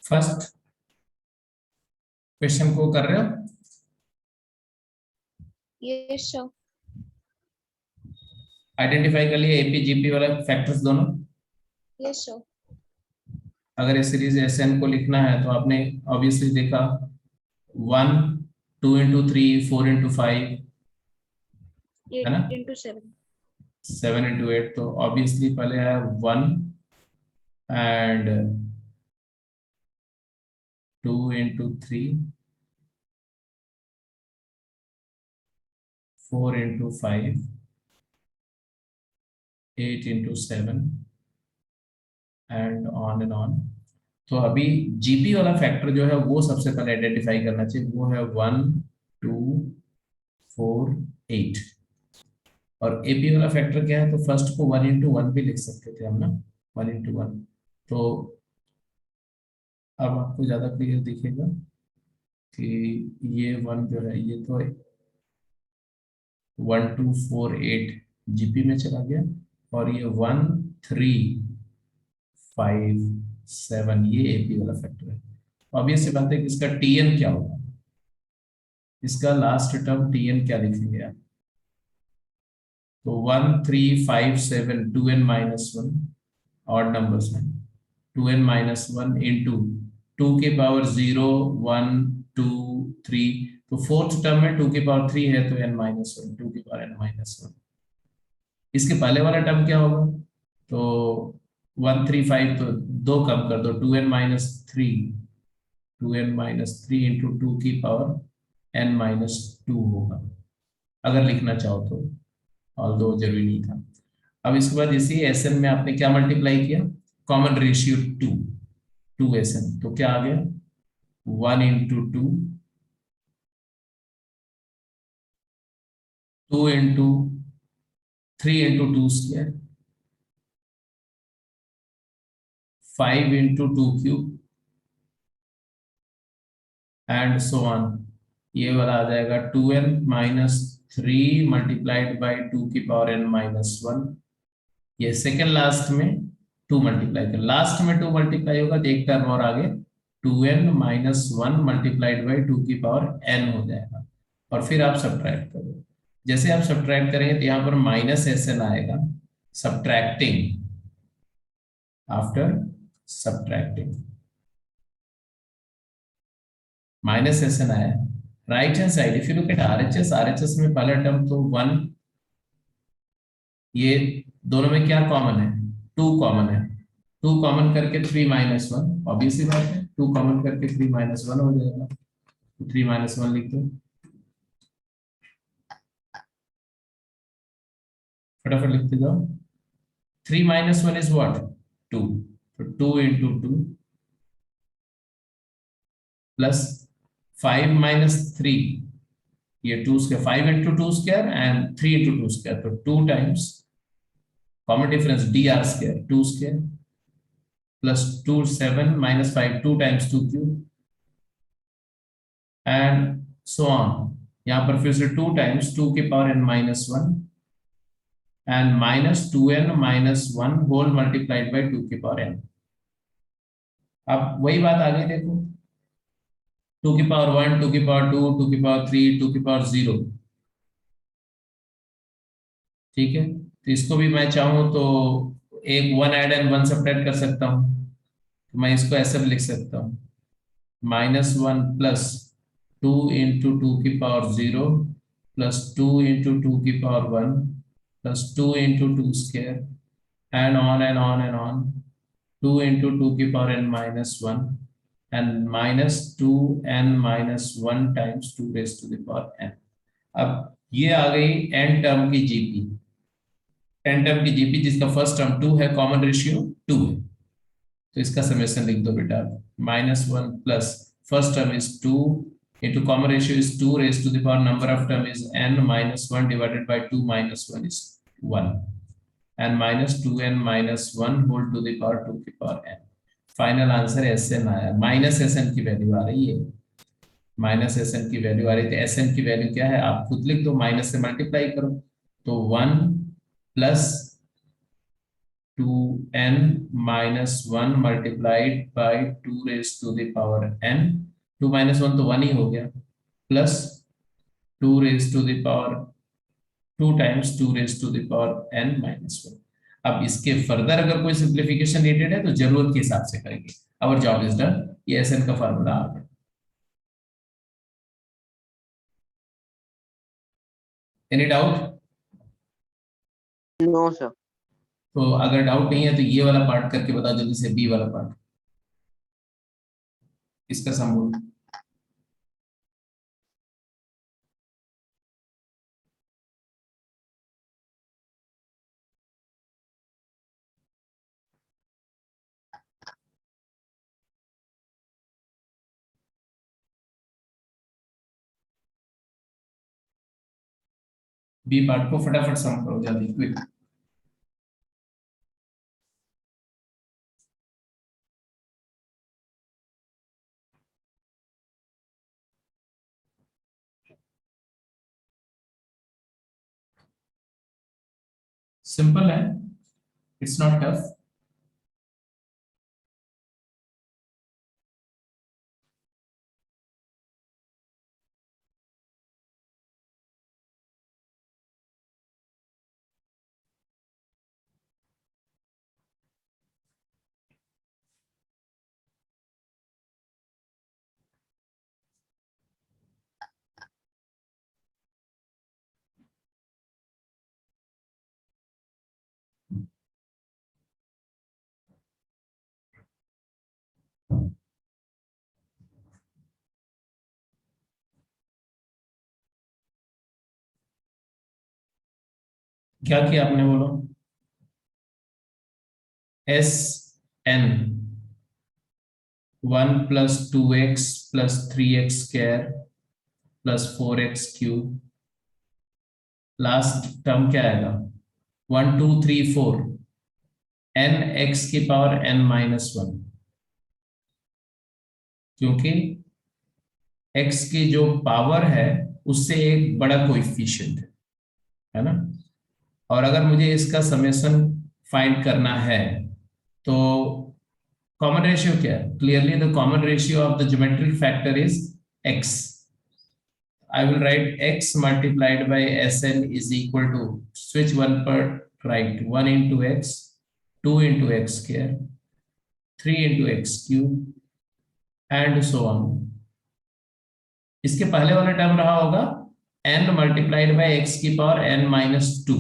फर्स्ट क्वेश्चन को कर रहे हो? Yes, sir. आइडेंटिफाई कर लिए एपी जीपी वाला फैक्टर्स दोनों। Yes, sir. अगर इस सीरीज एस एन को लिखना है तो आपने ऑब्वियसली देखा 1 2 into 3 4 into 5 है ना, 8 into 7. 7 into 8, तो ऑब्वियसली पहले है 1 and 2 into 3 4 into 5 8 into 7 and on। तो अभी जीपी वाला फैक्टर जो है वो सबसे पहले आइडेंटिफाई करना चाहिए, वो है 1 2 4 8। और एपी वाला फैक्टर क्या है, तो फर्स्ट को 1 into 1 भी लिख सकते थे हम ना, 1 into 1। तो अब आपको ज्यादा क्लियर दिखेगा कि ये 1 जो है ये तो 1 2 4 8 जीपी में चला गया, और ये 1 3 5 7 ये एपी वाला फैक्टर है। ऑब्वियस सी बात है कि इसका टीएन क्या होगा, इसका लास्ट टर्म टीएन क्या लिखेंगे आप, तो 1 3 5 7 2n minus 1 ऑड नंबर्स में 2n minus 1 into 2 के पावर 0 1 2 3, तो फोर्थ टर्म में 2 की पावर 3 है तो n minus 1 2 की पावर n minus 1। इसके पहले वाला टर्म क्या होगा, तो 1 3 5 तो 2 कम कर दो 2n minus 3 into 2 की पावर n minus 2 होगा अगर लिखना चाहो तो, ऑल्दो जरूरी नहीं था। अब इसके बाद इसी एसएन में आपने क्या मल्टीप्लाई किया, कॉमन रेशियो 2 एसएन, तो क्या आ गया 1 into 2 2 into 3 into 2 square 5 into 2 cube and so on. ये वाला आ जाएगा 2n minus 3 multiplied by 2 की पावर n minus 1। ये सेकेंड लास्ट में 2 मल्टीप्लाई कर, लास्ट में 2 मल्टीप्लाई होगा तो एक टर्म और आगे 2n minus 1 multiplied by 2 की पावर n हो जाएगा, और फिर आप सब्ट्रैक्ट करो। जैसे आप सब्ट्रैक्ट करेंगे तो यहाँ पर माइनस एस एन आएगा, subtracting after subtracting minus S n आया right hand side. If you look at RHS में पहला टर्म तो 1, ये दोनों में क्या कॉमन है, 2 कॉमन है, 2 कॉमन करके 3 minus 1, ऑब्वियसली बात है 2 कॉमन करके 3 minus 1 हो जाएगा। 3 माइनस 1 लिख दो, फटाफट लिखते जाओ। 3 minus 1 is what? 2. So 2 into 2 plus 5 minus 3, ये 2 square, 5 into 2 square and 3 into 2 square, तो 2 times common difference dr square, 2 square plus 2 7 minus 5, 2 times 2 cube and so on। यहाँ पर फिर से 2 times 2 की power n minus 1 and minus 2n minus 1 whole multiplied by 2 की power n। अब वही बात आगे देखो, 2 की पावर 1, 2 की पावर 2, 2 की पावर 3, 2 की पावर 0, ठीक है। तो इसको भी मैं चाहूं तो एक 1 ऐड एंड 1 सब्ट्रैक्ट कर सकता हूं, तो मैं इसको ऐसे भी लिख सकता हूं, -1 प्लस 2 इंटू 2 की पावर 0 प्लस 2 इंटू 2 की power 1 plus 2 into 2 square and on and on and on, 2 into 2 की power n minus 1 and minus 2n minus 1 times 2 raised to the power n। अब ये आ गई n टर्म की GP, n term की GP जिसका first term 2 है, common ratio 2 है, तो इसका समेशन लिख दो बेटा, -1 plus first term is 2 into common ratio is 2 raised to the power number of term is n minus 1 divided by 2 minus 1 is 1 and minus 2n minus 1 whole to the power 2 की power n। Final answer Sn आया, minus Sn की value आ रही है, minus Sn की value आ रही थी। Sn की value क्या है आप खुद लिख दो, माइनस से मल्टीप्लाई करो, तो 1 plus 2n minus 1 multiplied by 2 raised to the power n, 2 minus 1 तो 1 ही हो गया, plus 2 raised to the power 2 times 2 raised to the power n minus 1। अब इसके फर्दर अगर कोई सिंप्लीफिकेशन नीडेड है तो जरूरत के हिसाब से करेंगे। आवर जॉब इज डन, ये Sn का फार्मूला आ गया। Any doubt? No, sir. तो अगर डाउट नहीं है तो ये वाला पार्ट करके बताओ जल्दी से, बी वाला पार्ट, इसका सम। बी पार्ट को फटाफट सम करो जल्दी, क्विक। सिंपल है, इट्स नॉट टफ। क्या किया आपने बोलो? S N 1 plus 2x plus 3x square plus 4x cube, last term क्या आएगा 1 2 3 4 n x की पावर n माइनस 1, क्योंकि x की जो पावर है उससे एक बड़ा कोएफिशिएंट है ना। और अगर मुझे इसका समेशन फाइंड करना है तो कॉमन रेशियो क्या है? Clearly the common ratio of the geometric factor is x। I will write x multiplied by Sn is equal to, switch one part right, 1 into x, 2 into x square, 3 into x cube and so on। इसके पहले वाला term रहा होगा n multiplied by x की power n minus 2,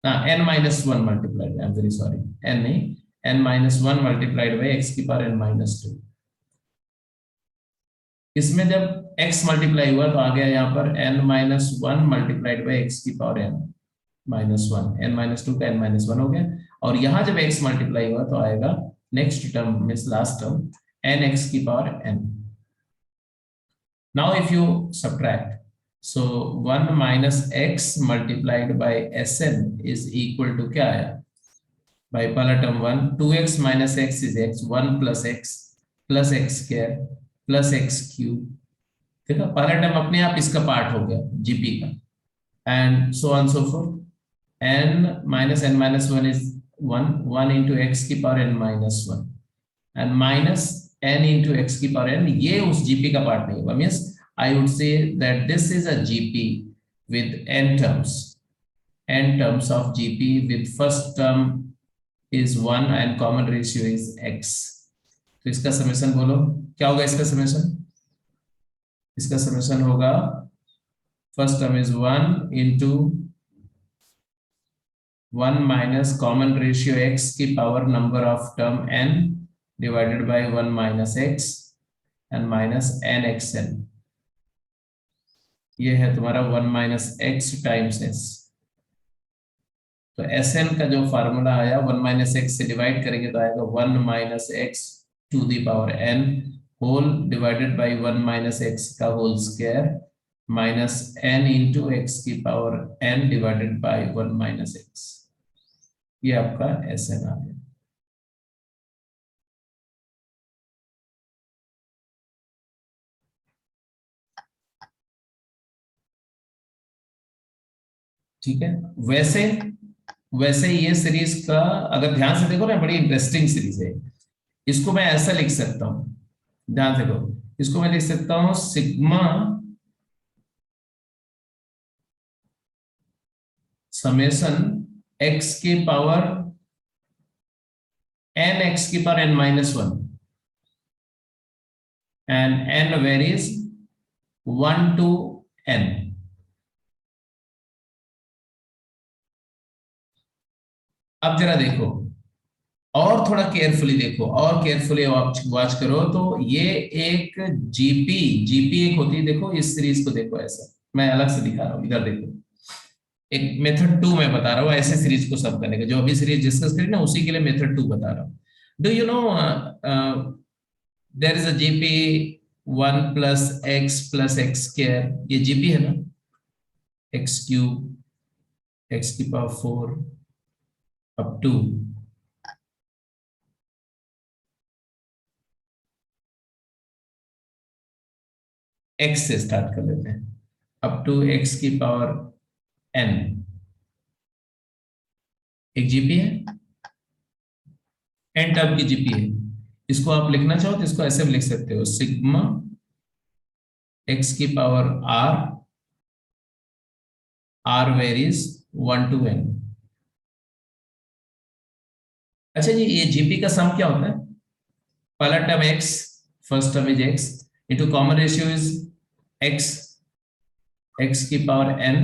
n minus 1 multiplied, I'm very sorry, n नहीं, n minus 1 multiplied by x की power n minus 2। इसमें जब x मल्टीप्लाई हुआ तो आ गया यहाँ पर n-1 मल्टीप्लाइड बाई x की पावर n-1, n-2 का n-1 हो गया, और यहाँ जब x मल्टीप्लाई हुआ तो आएगा next term means last term nx की power n. Now if you subtract, so 1 minus x multiplied by Sn is equal to क्या आया? By पहला term 1, 2x minus x is x, 1 plus x square plus x cube. देखा, पहला term अपने आप इसका part हो गया जीपी का, and so on so forth. n minus n minus 1 is 1 into x की power n minus 1, and minus n into x की पावर n, ये उस जीपी का पार्ट नहीं होगा. Means I would say that this is a GP with n terms of GP with first term is 1 and common ratio is x. तो इसका summation बोलो, क्या होगा इसका समेशन? इसका समेशन होगा first term is 1 into 1 minus common ratio x की power number of term n divided by 1 minus x and minus nxn. ये है तुम्हारा 1 minus x times s. तो Sn का जो फार्मूला आया 1 minus x से डिवाइड करेंगे तो आएगा 1 minus x to the power n whole divided by 1 minus x का whole square minus n into x की power n divided by 1 minus x. ये आपका Sn आ गया. ठीक है, वैसे ये सीरीज का अगर ध्यान से देखो ना, बड़ी इंटरेस्टिंग सीरीज है. इसको मैं ऐसा लिख सकता हूं, ध्यान से देखो, इसको मैं लिख सकता हूं सिग्मा समेशन x की पावर n x की power n-1 and n varies 1 to n. अब जरा देखो और थोड़ा केयरफुली देखो और केयरफुली वॉच करो तो ये एक जीपी एक होती है. देखो इस सीरीज को देखो, ऐसा मैं अलग से दिखा रहा हूं, इधर देखो. एक मेथड 2 मैं बता रहा हूँ ऐसे सीरीज को सब करने का, जो अभी सीरीज डिस्कस करी ना उसी के लिए मेथड 2 बता रहा हूँ. Do you know there is a GP 1 plus x square, ये जीपी है ना, x cube x की पावर 4 up to x से स्टार्ट कर लेते हैं, अप टू x की पावर n. एक जीपी है, n टर्म की जीपी है. इसको आप लिखना चाहो तो इसको ऐसे भी लिख सकते हो, सिग्मा x की power r varies 1 to n. अच्छा जी, ये जीपी का सम क्या होता है? पहला term x, first term is x into common ratio is x की power n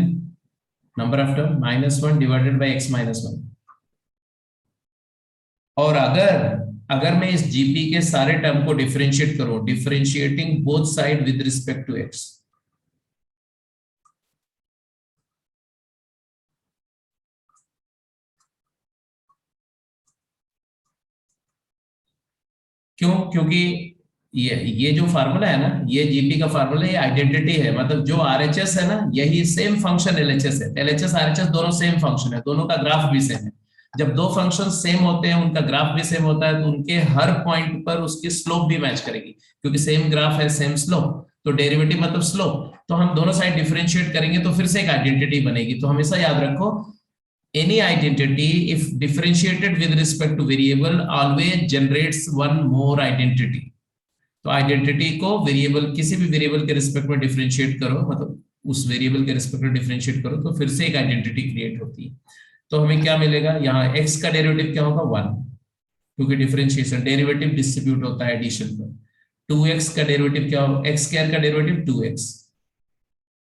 number of term -1 divided by x -1. और अगर मैं इस जीपी के सारे टर्म को डिफरेंशिएट करूं, differentiating both side with respect to x, क्यों? क्योंकि ये जो फार्मूला है ना, ये जीपी का फार्मूला, ये आइडेंटिटी है. मतलब जो आरएचएस है ना, यही सेम फंक्शन एलएचएस है. एलएचएस आरएचएस दोनों सेम फंक्शन है, दोनों का ग्राफ भी सेम है. जब दो फंक्शन सेम होते हैं, उनका ग्राफ भी सेम होता है, तो उनके हर पॉइंट पर उसकी स्लोप भी मैच करेगी, क्योंकि सेम ग्राफ है सेम स्लोप. तो डेरिवेटिव मतलब स्लोप. तो हम दोनों साइड डिफरेंशिएट करेंगे तो फिर से एक आइडेंटिटी बनेगी. तो हमेशा याद रखो, any identity if differentiated with respect to variable always generates one more identity. तो आइडेंटिटी को वेरिएबल, किसी भी वेरिएबल के रिस्पेक्ट में डिफरेंशिएट करो, मतलब उस वेरिएबल के रिस्पेक्ट में डिफरेंशिएट करो तो फिर से एक आइडेंटिटी क्रिएट होती है. तो हमें क्या मिलेगा? यहाँ x का डेरिवेटिव क्या होगा? 1, क्योंकि डिफरेंशिएशन डेरिवेटिव डिस्ट्रीब्यूट होता है एडिशन पर. 2x का डेरिवेटिव क्या होगा? x स्क्वायर का डेरिवेटिव 2x,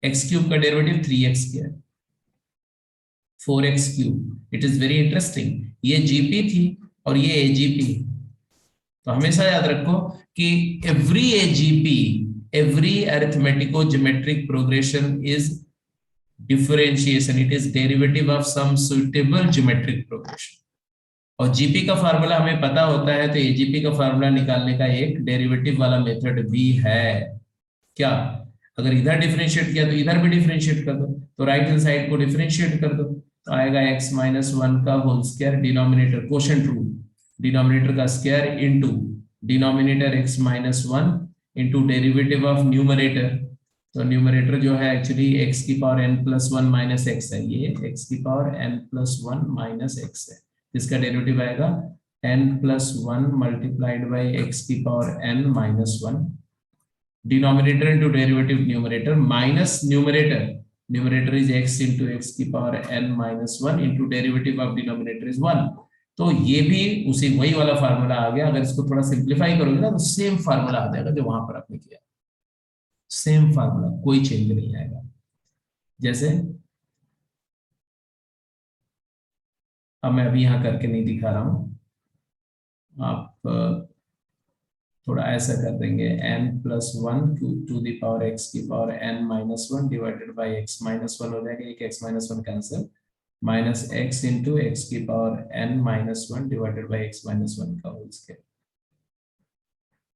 x क्यूब का derivative 3x square, 4x cube. It is very interesting. ये जीपी थी और ये एजीपी. तो हमेशा याद रखो कि every AGP every arithmetico-geometric progression is differentiation, it is derivative of some suitable geometric progression. और जीपी का फार्मूला हमें पता होता है, तो एजीपी का फार्मूला निकालने का एक डेरिवेटिव वाला मेथड भी है। क्या, अगर इधर डिफरेंशिएट किया तो इधर भी डिफरेंशिएट कर दो, तो राइट हैंड साइड को डिफरेंशिएट कर दो, तो आएगा x माइनस 1 का whole square, denominator quotient rule, denominator का square into denominator x minus 1 into derivative of numerator. तो न्यूमरेटर जो है एक्चुअली x की power n plus 1 minus x है, ये x की power n plus 1 minus x है, इसका डेरिवेटिव आएगा n plus 1 multiplied by x की power n minus 1, denominator into derivative numerator minus numerator, numerator is x into x की power n minus 1 into derivative of denominator is 1। तो ये भी उसी वही वाला फार्मूला आ गया। अगर इसको थोड़ा सिंप्लीफाई करोगे ना तो सेम फार्मूला आ जाएगा जो वहां पर आपने किया, सेम फार्मूला, कोई चेंज नहीं आएगा। जैसे अब मैं अभी यहां करके नहीं दिखा रहा हूं, आप थोड़ा ऐसा कर देंगे, n plus 1 to the power x की power n minus 1 divided by x minus 1 हो जाएगा, एक x minus 1 cancel, minus x into x की power n minus 1 divided by x minus 1 का होल स्क्वायर।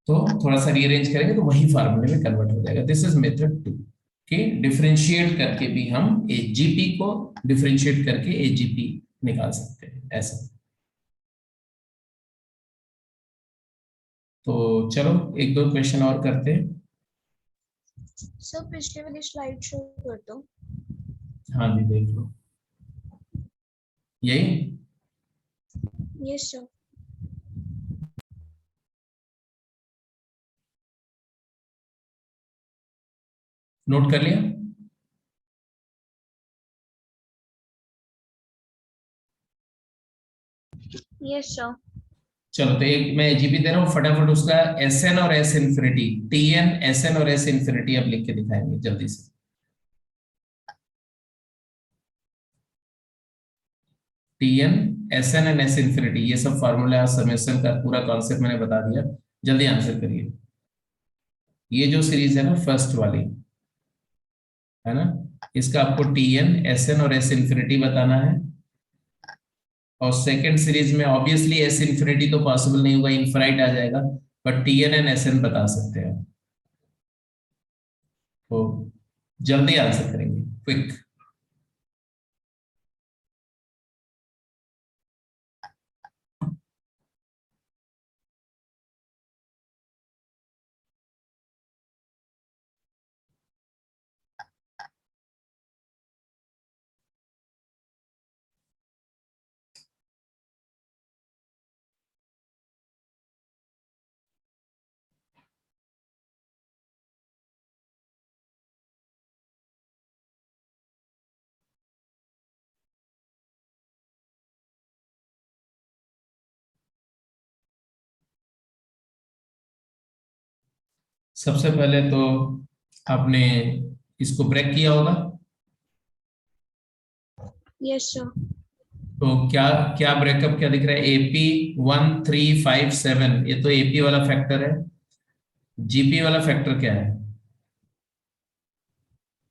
तो थोड़ा सा रीअरेंज करेंगे तो वही फार्मूले में कन्वर्ट हो जाएगा। दिस इज मेथड 2 कि डिफरेंशिएट करके भी हम जीपी को डिफरेंशिएट करके एजीपी निकाल सकते हैं, ऐसा। तो चलो एक दो क्वेश्चन और करते हैं। सर पिछले वाली स्लाइड शो कर दो। हाँ जी, देख लो, यही। Yes sir. नोट कर लिया? Yes sir. चलो तो एक मैं एजीपी दे रहा हूँ, फटाफट उसका एस एन और S infinity, T N S N और एस इन्फिनिटी अब लिख के दिखाएंगे जल्दी से। T N S N and S infinity, ये सब फार्मूला समेशन का पूरा कॉन्सेप्ट मैंने बता दिया, जल्दी आंसर करिए। ये जो सीरीज है ना फर्स्ट वाली, है ना, इसका आपको टी एन एस एन और एस इन्फिनिटी बताना है। और सेकंड सीरीज में ऑब्वियसली एस इन्फिनिटी तो पॉसिबल नहीं होगा, इनफाइनाइट आ जाएगा, but T N and S N बता सकते हैं। तो जल्दी आंसर करेंगे, क्विक। सबसे पहले तो आपने इसको ब्रेक किया होगा। Yes sir. तो क्या क्या ब्रेकअप क्या दिख रहा है, एपी 1357, ये तो एपी वाला फैक्टर है। जीपी वाला फैक्टर क्या है?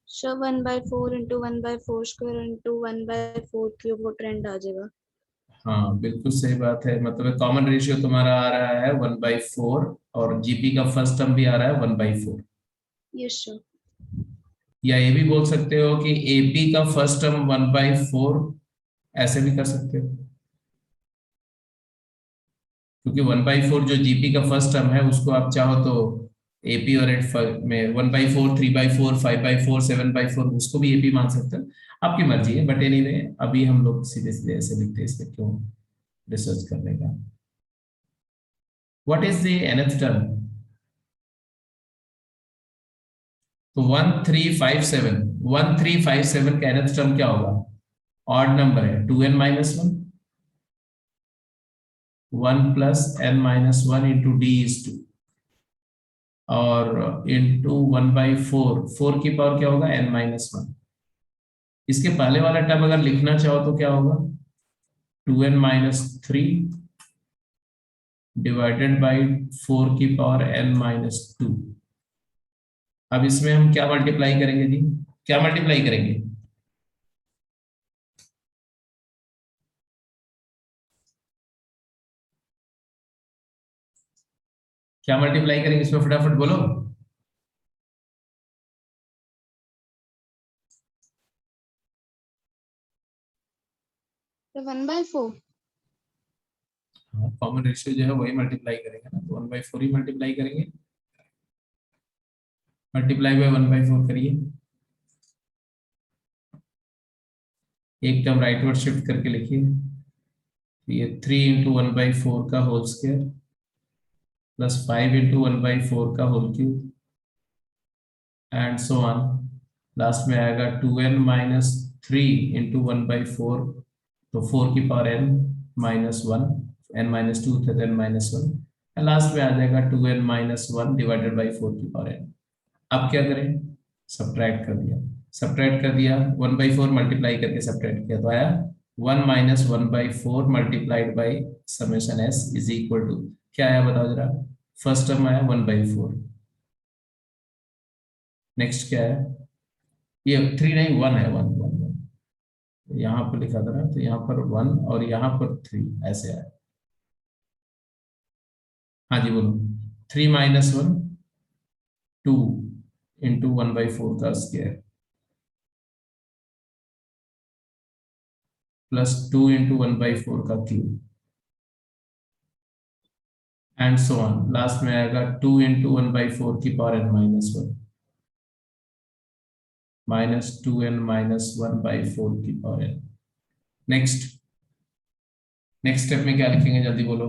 Sir 1/4 into 1/4 square into 1/4 cube, वो ट्रेंड आ जाएगा। हाँ बिल्कुल सही बात है, मतलब कॉमन रेशियो तुम्हारा आ रहा है 1/4 और जीपी का फर्स्ट टर्म भी आ रहा है 1/4। Yes sir. या ये भी बोल सकते हो कि एपी का फर्स्ट टर्म 1/4, ऐसे भी कर सकते हो, क्योंकि 1/4 जो जीपी का फर्स्ट टर्म है उसको आप चाहो तो एपी और एट में 1/4, 3/4, 5/4, 7/4 उसको भी एपी मान सकते हो, आपकी मर्जी है। बट एनीवे अभी हम लोग सीधे सीधे ऐसे लिखते हैं, इसमें क्यों रिसर्च करने का। What is the nth term? तो 1357 का nth टर्म क्या होगा? ऑड नंबर है, 2n minus 1, 1 plus n minus 1 into D is 2, और इंटू 1/4, 4 की पावर क्या होगा, n माइनस 1। इसके पहले वाला टर्म अगर लिखना चाहो तो क्या होगा, 2n माइनस 3 डिवाइडेड बाई 4 की पावर n माइनस 2। अब इसमें हम क्या मल्टीप्लाई करेंगे जी, क्या मल्टीप्लाई करेंगे? क्या मल्टीप्लाई करेंगे इसमें, फटाफट बोलो। तो 1/4। कॉमन रेशियो जो है वही मल्टीप्लाई करेंगे ना, तो 1/4 ही मल्टीप्लाई करेंगे। मल्टीप्लाई बाय 1/4 करिए, एक टर्म राइटवर्ड शिफ्ट करके लिखिए। ये 3 इंटू 1/4 का होल स्क्वायर प्लस 5 इंटू 1/4 का whole cube and so on. Last में आएगा 2n माइनस 3 इंटू 1/4, तो 4 की power n minus 1, n minus 2 थे, n माइनस 1, एंड लास्ट में आ जाएगा 2n माइनस 1 डिवाइडेड बाई 4 की पावर n। अब क्या करें, सब्ट्रैक्ट कर दिया, सब्ट्रैक्ट कर दिया, 1/4 मल्टीप्लाई करके सब्ट्रैक्ट किया तो आया 1 minus 1/4 multiplied by summation s is equal to, क्या आया बताओ जरा। फर्स्ट टर्म आया 1/4, नेक्स्ट क्या है, ये 3 नहीं 1 है, 1 1 1 यहाँ पर लिखा था ना, तो यहाँ पर 1 और यहाँ पर 3 ऐसे आया। हाँ जी बोलो, 3 माइनस 1 2 इंटू 1/4 का स्क्वायर प्लस 2 इंटू 1/4 का cube and so on. Last में आएगा 2 इंटू 1/4 की power n minus 1 minus 2n minus 1/4 की power n। Next, next step में क्या लिखेंगे जल्दी बोलो।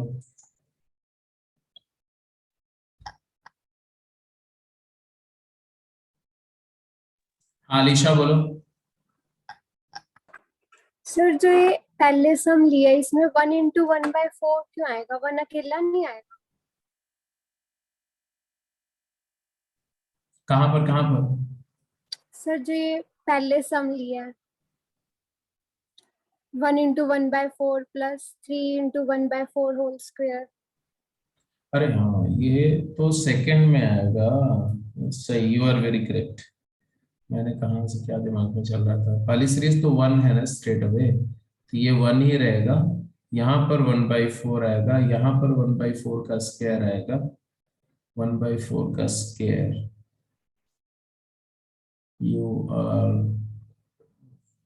आलिशा बोलो। सर जो ये पहले सम लिया इसमें 1 इंटू 1/4 क्यों आएगा, 1 अकेला नहीं आएगा? कहां पर, कहां पर? सर जो ये पहले सम लिया है 1 into 1/4 plus 3 into 1/4 whole square. अरे हाँ, ये तो सेकंड में आएगा, सही, यू आर वेरी करेक्ट। मैंने कहा से क्या दिमाग में चल रहा था, पहली सीरीज तो 1 है ना स्ट्रेट अवे, तो ये 1 ही रहेगा। यहाँ पर 1/4 आएगा, यहाँ पर 1/4 का स्क्वायर आएगा, 1/4 का square. You are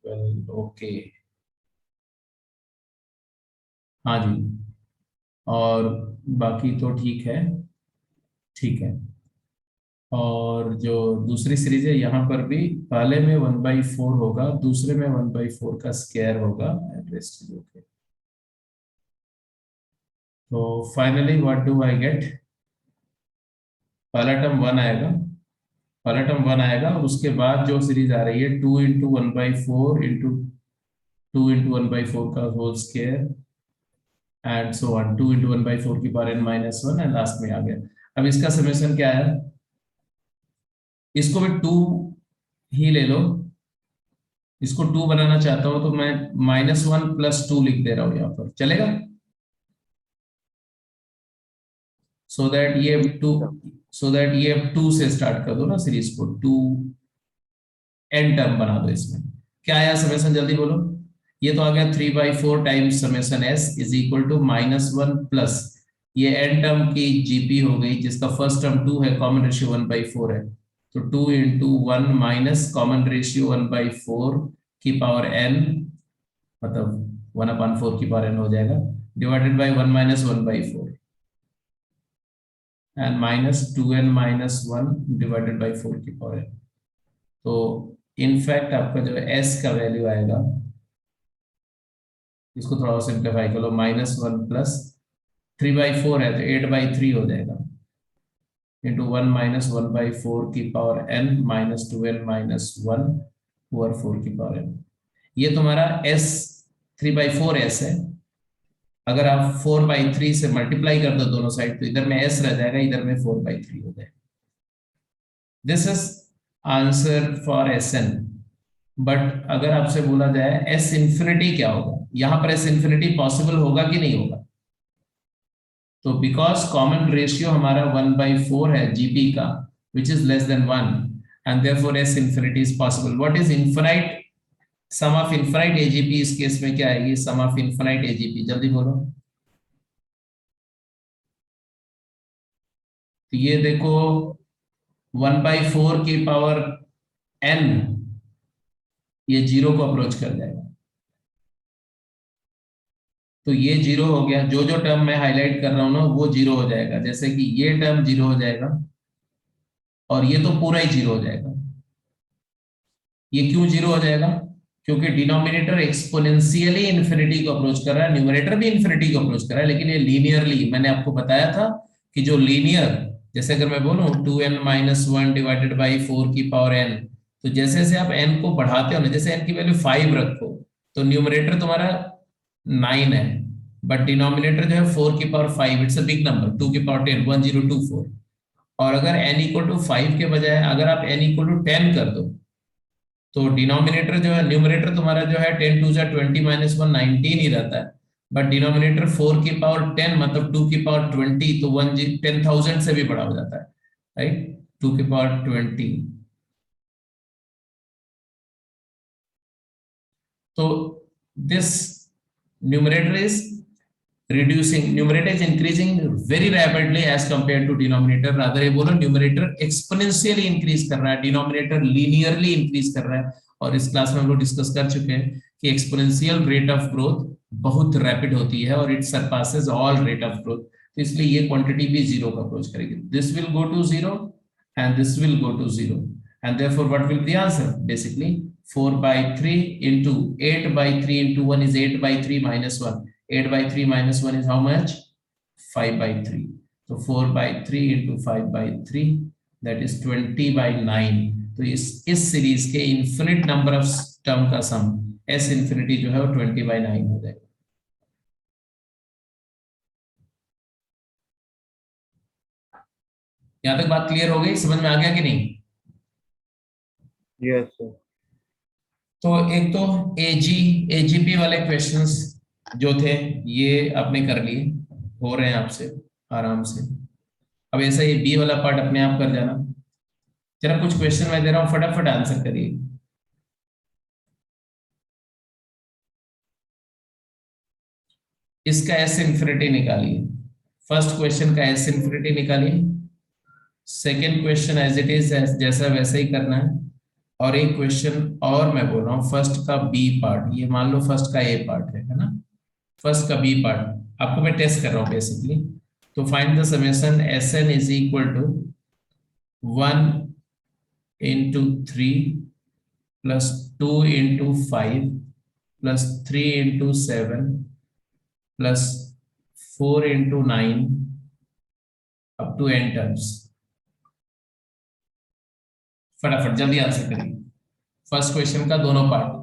well okay. हाँ जी, और बाकी तो ठीक है, ठीक है। और जो दूसरी सीरीज है यहाँ पर भी पहले में 1/4 होगा, दूसरे में 1/4 का स्क्वायर होगा, रेस्ट इज ओके। तो finally what do I get, पहला टर्म 1 आएगा, पहला टर्म 1 आएगा, और उसके बाद जो सीरीज आ रही है 2 इंटू 1/4 इंटू 2 इंटू 1/4 का whole square and so on, 2 into 1/4 की power n minus 1 and last में आ गया। अब इसका समेशन क्या है, इसको भी 2 ही ले लो, इसको 2 बनाना चाहता हूं तो मैं -1 प्लस 2 लिख दे रहा हूं यहाँ पर, चलेगा? सो दैट ये 2, सो दैट ये 2 से स्टार्ट कर दो ना सीरीज को, 2 n टर्म बना दो इसमें। क्या आया समेशन जल्दी बोलो, ये तो आ गया 3/4 times summation s is equal to -1 plus ये n टर्म की जीपी हो गई, जिसका फर्स्ट टर्म 2 है, कॉमन रेशियो 1/4 है, तो 2 इंटू 1 माइनस कॉमन रेशियो 1/4 की पावर n, मतलब 1/4 की पावर n हो जाएगा, divided by 1 minus 1/4 and minus 2n minus 1 divided by 4 की पावर n। तो इनफैक्ट आपका जो s का वैल्यू आएगा, इसको थोड़ा और सिंप्लीफाई कर लो, -1 प्लस 3/4 है तो 8/3 हो जाएगा, इंटू 1 माइनस 1/4 की power n minus 2n minus 1 over 4 की पावर n। ये तुम्हारा s 3/4 s है, अगर आप 4/3 से मल्टीप्लाई कर दो दोनों साइड तो इधर में s रह जाएगा, इधर में 4/3 हो जाएगा। This is answer for Sn। But अगर आपसे बोला जाए s इंफिनिटी क्या होगा, यहां पर s इंफिनिटी पॉसिबल होगा कि नहीं होगा, तो बिकॉज कॉमन रेशियो हमारा 1/4 है जीपी का, which is less than 1, and therefore S infinity is possible. What is infinite? Sum of infinite AGP इस केस में क्या आएगी? Sum of infinite AGP, जल्दी बोलो। तो ये देखो 1/4 की पावर n, ये 0 को अप्रोच कर जाएगा, तो ये 0 हो गया। जो जो टर्म मैं हाईलाइट कर रहा हूं ना वो 0 हो जाएगा, जैसे कि ये टर्म 0 हो जाएगा और ये तो पूरा ही 0 हो जाएगा। ये क्यों 0 हो जाएगा? क्योंकि डिनोमिनेटर एक्सपोनेंशियली इन्फिनिटी को अप्रोच कर रहा है, न्यूमरेटर भी इन्फिनिटी को अप्रोच कर रहा है, लेकिन ये लीनियरली। मैंने आपको बताया था कि जो लीनियर, जैसे अगर मैं बोलूं 2n-1 डिवाइडेड बाई 4 की पावर n, तो जैसे जैसे आप n को बढ़ाते हो ना, जैसे n की वैल्यू 5 रखो तो न्यूमरेटर तुम्हारा 9 है, बट डिनोमिनेटर जो है 4 की power 5, it's a big number, 2 की पावर 10, 1024। और अगर n इक्वल टू 5 के बजाय अगर आप n इक्वल टू 10 कर दो, तो डिनोमिनेटर जो है, न्यूमरेटर तुम्हारा जो है 10 2 20 -1 19 ही रहता है, बट डिनोमिनेटर 4 की पावर 10 मतलब 2 की पावर 20, तो 10,000 से भी बड़ा हो जाता है, राइट? 2 की पावर 20। तो this numerator is numerator is increasing very rapidly as compared to denominator, rather ये बोलो numerator exponentially increase कर रहा है, denominator linearly increase कर रहा है। और इस क्लास में हम लोग डिस्कस कर चुके हैं कि exponential rate of growth बहुत रैपिड होती है और it surpasses all rate of growth, तो इसलिए ये क्वांटिटी भी 0 का अप्रोच करेगी। this will go to 0 and this will go to 0, and therefore what will be the answer? Basically 4/3 into 8/3 into 1 is 8/3 minus 1. 8/3 minus 1 is how much? 5/3. So 4/3 into 5/3, that is 20/9. तो इस series के infinite number of term का सम S infinity जो है वो 20/9 हो जाएगा। यहां तक बात क्लियर हो गई? समझ में आ गया कि नहीं? Yes sir. तो एक तो एजीपी वाले क्वेश्चंस जो थे ये आपने कर लिए, हो रहे हैं आपसे आराम से। अब ऐसा ये बी वाला पार्ट अपने आप कर जाना। जरा कुछ क्वेश्चन मैं दे रहा हूं, फटाफट आंसर करिए। इसका एस इंफिनिटी निकालिए। फर्स्ट क्वेश्चन का एस इंफिनिटी निकालिए। Second question as it is जैसा वैसा ही करना है। और एक क्वेश्चन और मैं बोल रहा हूँ, फर्स्ट का बी पार्ट, ये मान लो फर्स्ट का ए पार्ट है ना, फर्स्ट का बी पार्ट आपको मैं टेस्ट कर रहा हूँ बेसिकली। तो find the summation Sn is equal to 1 into 3 plus 2 into 5 plus 3 into 7 plus 4 into 9 up to n terms। फटाफट जल्दी आंसर करिए फर्स्ट क्वेश्चन का दोनों part.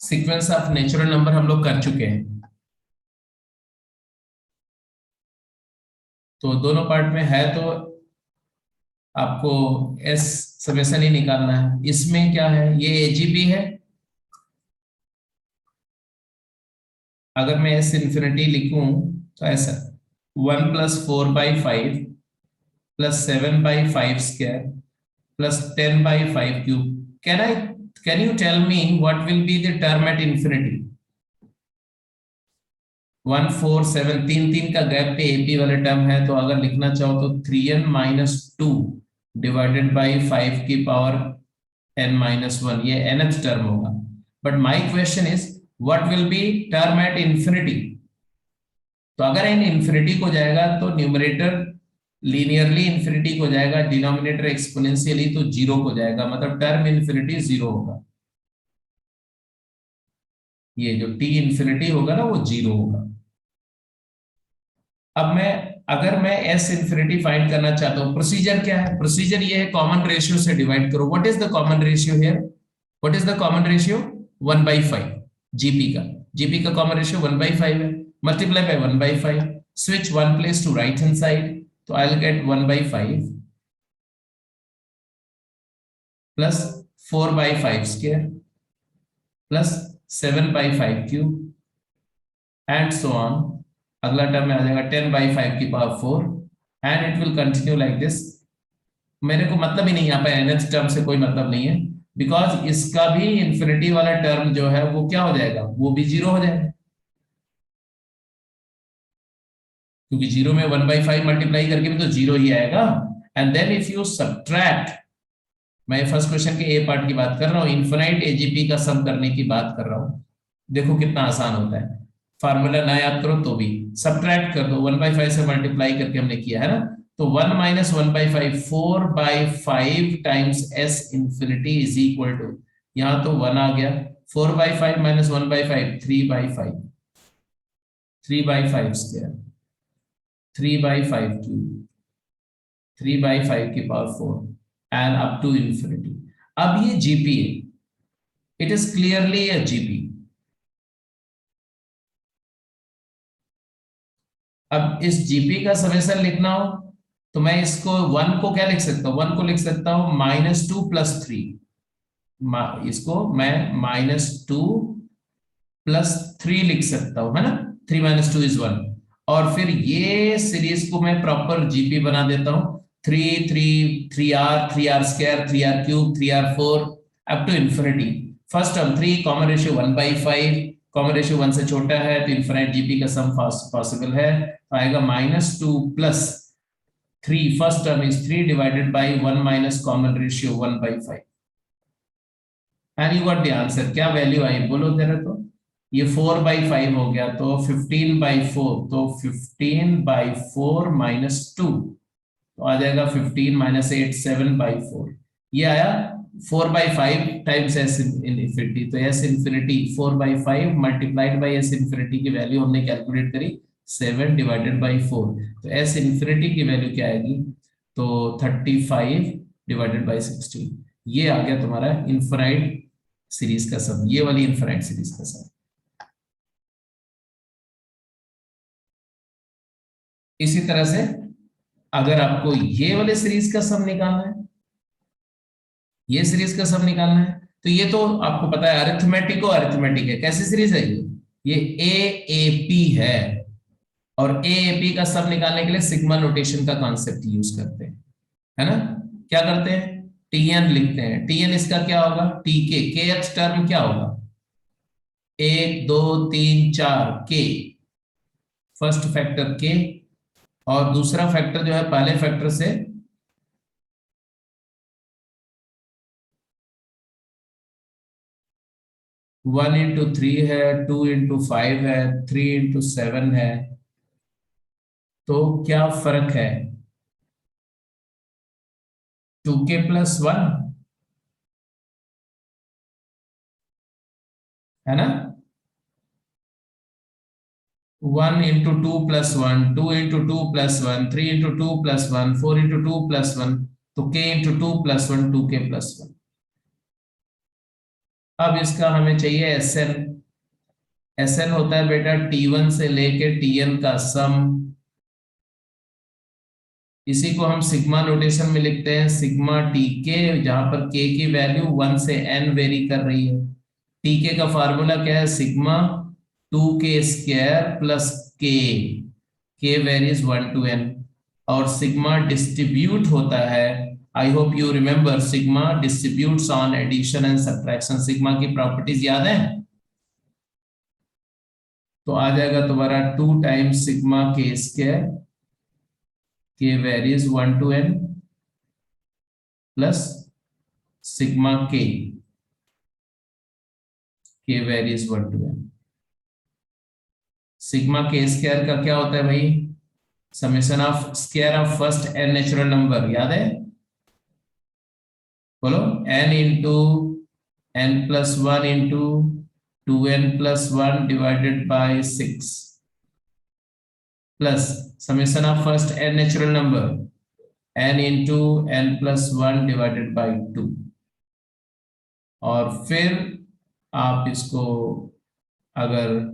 Sequence of natural number हम लोग कर चुके हैं, तो दोनों पार्ट में है तो आपको एस समेशन ही निकालना है। इसमें क्या है, ये एजीपी है। अगर मैं एस इंफिनिटी लिखूं तो ऐसा 1 + 4/5 + 7/5 square plus 10/5 cube. Can you tell me what will be the term at infinity? 1 4 7 3 का गैप पे एपी वाले टर्म है, तो अगर लिखना चाहो तो 3n - 2 डिवाइडेड बाई 5 की पावर n-1, ये nth टर्म होगा। But my question is what will B term at infinity? तो अगर n इंफिनिटी को जाएगा तो न्यूमरेटर लीनियरली इंफिनिटी को जाएगा, डिनोमिनेटर एक्सपोनेंशियली तो 0 को जाएगा, मतलब टर्म इंफिनिटी 0 होगा। ये जो t इंफिनिटी होगा ना वो 0 होगा। अब अगर मैं s इंफिनिटी फाइंड करना चाहता हूं, प्रोसीजर क्या है? प्रोसीजर ये है कॉमन रेशियो से डिवाइड करो। What is the common ratio here? What is the common ratio? 1/5 GP का कॉमन रेशियो 1/5 है। Multiply by 1/5, switch one place to right hand side, तो I will get 1/5 plus 4/5² plus 7/5³ and so on. अगला term में आ जाएगा 10/5⁴ and it will continue like this. मेरे को मतलब ही नहीं, यहाँ पे nth टर्म से कोई मतलब नहीं है, बिकॉज इसका भी इंफिनिटी वाला टर्म जो है वो क्या हो जाएगा, वो भी 0 हो जाएगा, क्योंकि 0 में 1/5 मल्टीप्लाई करके भी तो 0 ही आएगा। And then if you subtract, मैं फर्स्ट क्वेश्चन के ए पार्ट की बात कर रहा हूँ, इन्फिनाइट एजीपी का सम करने की बात कर रहा हूँ। देखो कितना आसान होता है, फार्मूला ना याद करो तो भी सब्ट्रैक्ट कर दो, 1/5 से मल्टीप्लाई करके हमने किया है ना, तो 1 - 1/5 4/5 times s infinity is equal to, यहां तो 1 आ गया, 4/5 - 1/5 3/5, 3/5², 3/5³ 3/5⁴ and up to infinity। अब ये GP है, it is clearly a GP। अब इस GP का समेशन लिखना हो तो मैं इसको 1 को क्या लिख सकता हूं, 1 को लिख सकता हूं -2 + 3, इसको मैं -2 + 3 लिख सकता हूं, है ना, 3 - 2 = 1। और फिर ये सीरीज को मैं प्रॉपर GP बना देता हूं, 3 3 3r 3r² 3r³ 3r4 up to infinity. First term 3 common ratio 1/5, common ratio 1 से छोटा है तो इनफिनिट GP का सम पॉसिबल है, तो आएगा -2 + 3, first term is 3 divided by 1 - common ratio 1/5 and you got the answer. क्या वैल्यू आई बोलो जरा, तो ये 4/5 हो गया, तो 15/4, तो 15/4 - 2 तो आ जाएगा 15 - 8 7/4। ये आया 4/5 टाइम्स s इंफिनिटी, तो s infinity 4/5 multiplied by s infinity की वैल्यू हमने कैलकुलेट करी 7/4, तो s इंफिनिटी की वैल्यू क्या आएगी, तो 35/16। ये आ गया तुम्हारा इनफिनाइट सीरीज का सम, ये वाली इनफिनाइट सीरीज का सम। इसी तरह से अगर आपको ये वाले सीरीज का सम निकालना है, ये सीरीज का सम निकालना है, तो ये तो आपको पता है अरिथमेटिक है। कैसी सीरीज है ये AAP है, और AAP का सम निकालने के लिए सिग्मा नोटेशन का कॉन्सेप्ट यूज करते हैं, है ना। क्या करते हैं, TN लिखते हैं, TN इसका क्या होगा, TK, kth टर्म क्या होगा, 1 2 3 4 K, फर्स्ट फैक्टर K, और दूसरा फैक्टर जो है पहले फैक्टर से 1 × 3 है, 2 × 5 है, 3 × 7 है, तो क्या फर्क है, 2K + 1 है ना, 1 × 2 + 1, 2 × 2 + 1, 3 × 2 + 1, 4 × 2 + 1, तो K × 2 + 1 2K + 1। अब इसका हमें चाहिए SN होता है बेटा T1 से लेके TN का सम, इसी को हम सिग्मा नोटेशन में लिखते हैं, सिग्मा TK, जहां पर K की वैल्यू 1 से N वेरी कर रही है। TK का फार्मूला क्या है, sigma 2K² + K varies 1 to N, और सिग्मा डिस्ट्रीब्यूट होता है, I hope you remember, sigma distributes on addition and subtraction. Sigma की प्रॉपर्टीज याद है, तो आ जाएगा तुम्हारा 2 times sigma K², K varies 1 to N plus sigma K varies 1 to N। Sigma K² का क्या होता है भाई, summation of square of first n natural number, याद है, बोलो, n into n + 1 into 2n + 1 divided by 6 plus summation of first n natural number n into n + 1 divided by 2। और फिर आप इसको अगर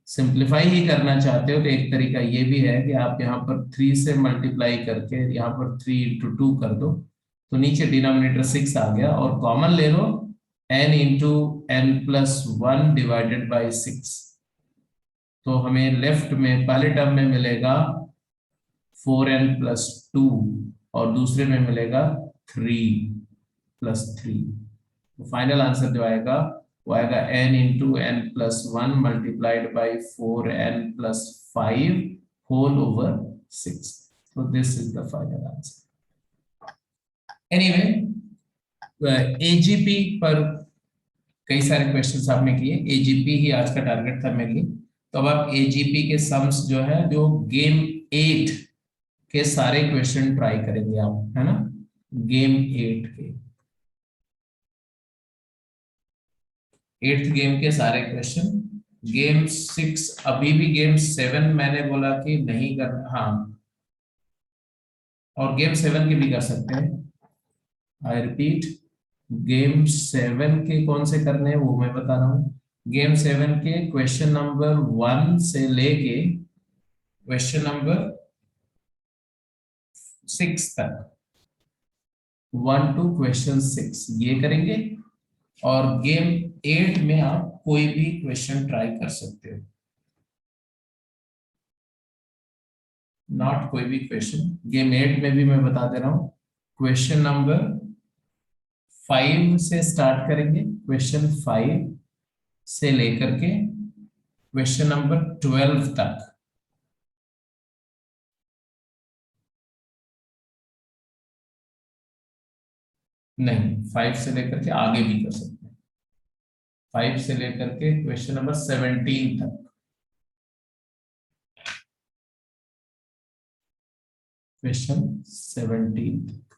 सिंप्लीफाई ही करना चाहते हो तो एक तरीका ये भी है कि आप यहाँ पर 3 से मल्टीप्लाई करके यहाँ पर 3 × 2 कर दो, तो नीचे डिनोमिनेटर 6 आ गया और कॉमन ले लो n into n plus 1 divided by 6। तो हमें लेफ्ट में पहले टर्म में मिलेगा 4n प्लस 2 और दूसरे में मिलेगा 3 प्लस 3। तो फाइनल आंसर जो आएगा वो आएगा n into n plus 1 multiplied by 4n plus 5 whole over 6। तो this is the final answer. Anyway AGP पर कई सारे क्वेश्चंस आपने किए, एजीपी ही आज का टारगेट था मेरे लिए। तो अब आप एजीपी के सम्स जो है जो गेम 8 के सारे क्वेश्चन ट्राई करेंगे आप, है ना, गेम 8 के 8th गेम के सारे क्वेश्चन। गेम 6 अभी भी, गेम 7 मैंने बोला कि नहीं करना, हाँ, और गेम 7 के भी कर सकते हैं। आई रिपीट, गेम 7 के कौन से करने हैं वो मैं बता रहा हूँ। गेम 7 के क्वेश्चन नंबर 1 से लेके क्वेश्चन नंबर 6 तक, 1 टू क्वेश्चन 6 ये करेंगे। और गेम 8 में आप कोई भी क्वेश्चन ट्राई कर सकते हो, नॉट कोई भी क्वेश्चन। गेम 8 में भी मैं बता दे रहा हूं, क्वेश्चन नंबर 5 से स्टार्ट करेंगे, क्वेश्चन 5 से लेकर के क्वेश्चन नंबर 12 तक। नहीं, 5 से लेकर के आगे भी कर सकते हैं, 5 से लेकर के क्वेश्चन नंबर 17 तक। क्वेश्चन 17 तक,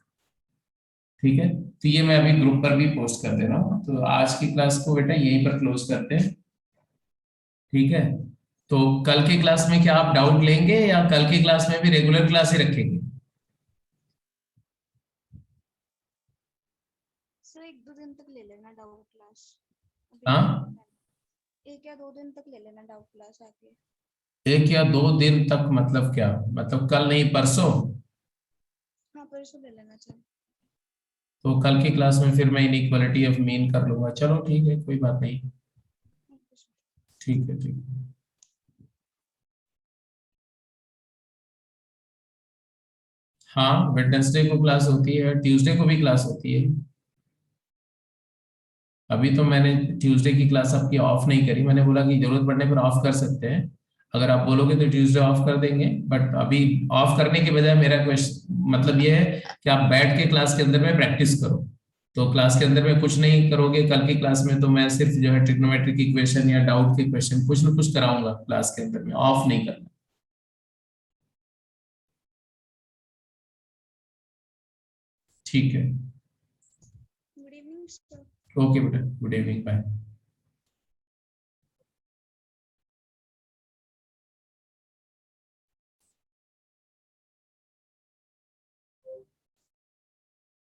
ठीक है। तो ये मैं अभी ग्रुप पर भी पोस्ट कर दे रहा हूँ। तो आज की क्लास को बेटा यहीं पर क्लोज करते हैं, ठीक है। तो कल की क्लास में क्या आप डाउट लेंगे या कल की क्लास में भी रेगुलर क्लास ही रखेंगे? सर 1-2 दिन तक ले लेना डाउट क्लास। हाँ, 1 या 2 दिन तक ले लेना डाउट क्लास आके। 1 या 2 दिन तक मतलब क्या, मतलब कल नहीं परसों? हाँ परसों ले लेना चाहिए। तो कल की क्लास में फिर मैं इनइक्वालिटी ऑफ मीन कर लूंगा। चलो ठीक है, कोई बात नहीं, ठीक है, ठीक है। हाँ, वेडनेसडे को क्लास होती है, ट्यूसडे को भी क्लास होती है। अभी तो मैंने ट्यूसडे की क्लास आपकी ऑफ नहीं करी, मैंने बोला कि जरूरत पड़ने पर ऑफ कर सकते हैं। अगर आप बोलोगे तो ट्यूसडे ऑफ कर देंगे, बट अभी ऑफ करने के बजाय मेरा क्वेश्चन मतलब ये है कि आप बैठ के क्लास के अंदर में प्रैक्टिस करो। तो क्लास के अंदर में कुछ नहीं करोगे कल की क्लास में, तो मैं सिर्फ जो है ट्रिग्नोमेट्रिक इक्वेशन या डाउट के क्वेश्चन कुछ ना कुछ कराऊंगा क्लास के अंदर में, ऑफ नहीं करना। ठीक है, गुड इवनिंग सर। ओके बेटा, गुड इवनिंग, बाय।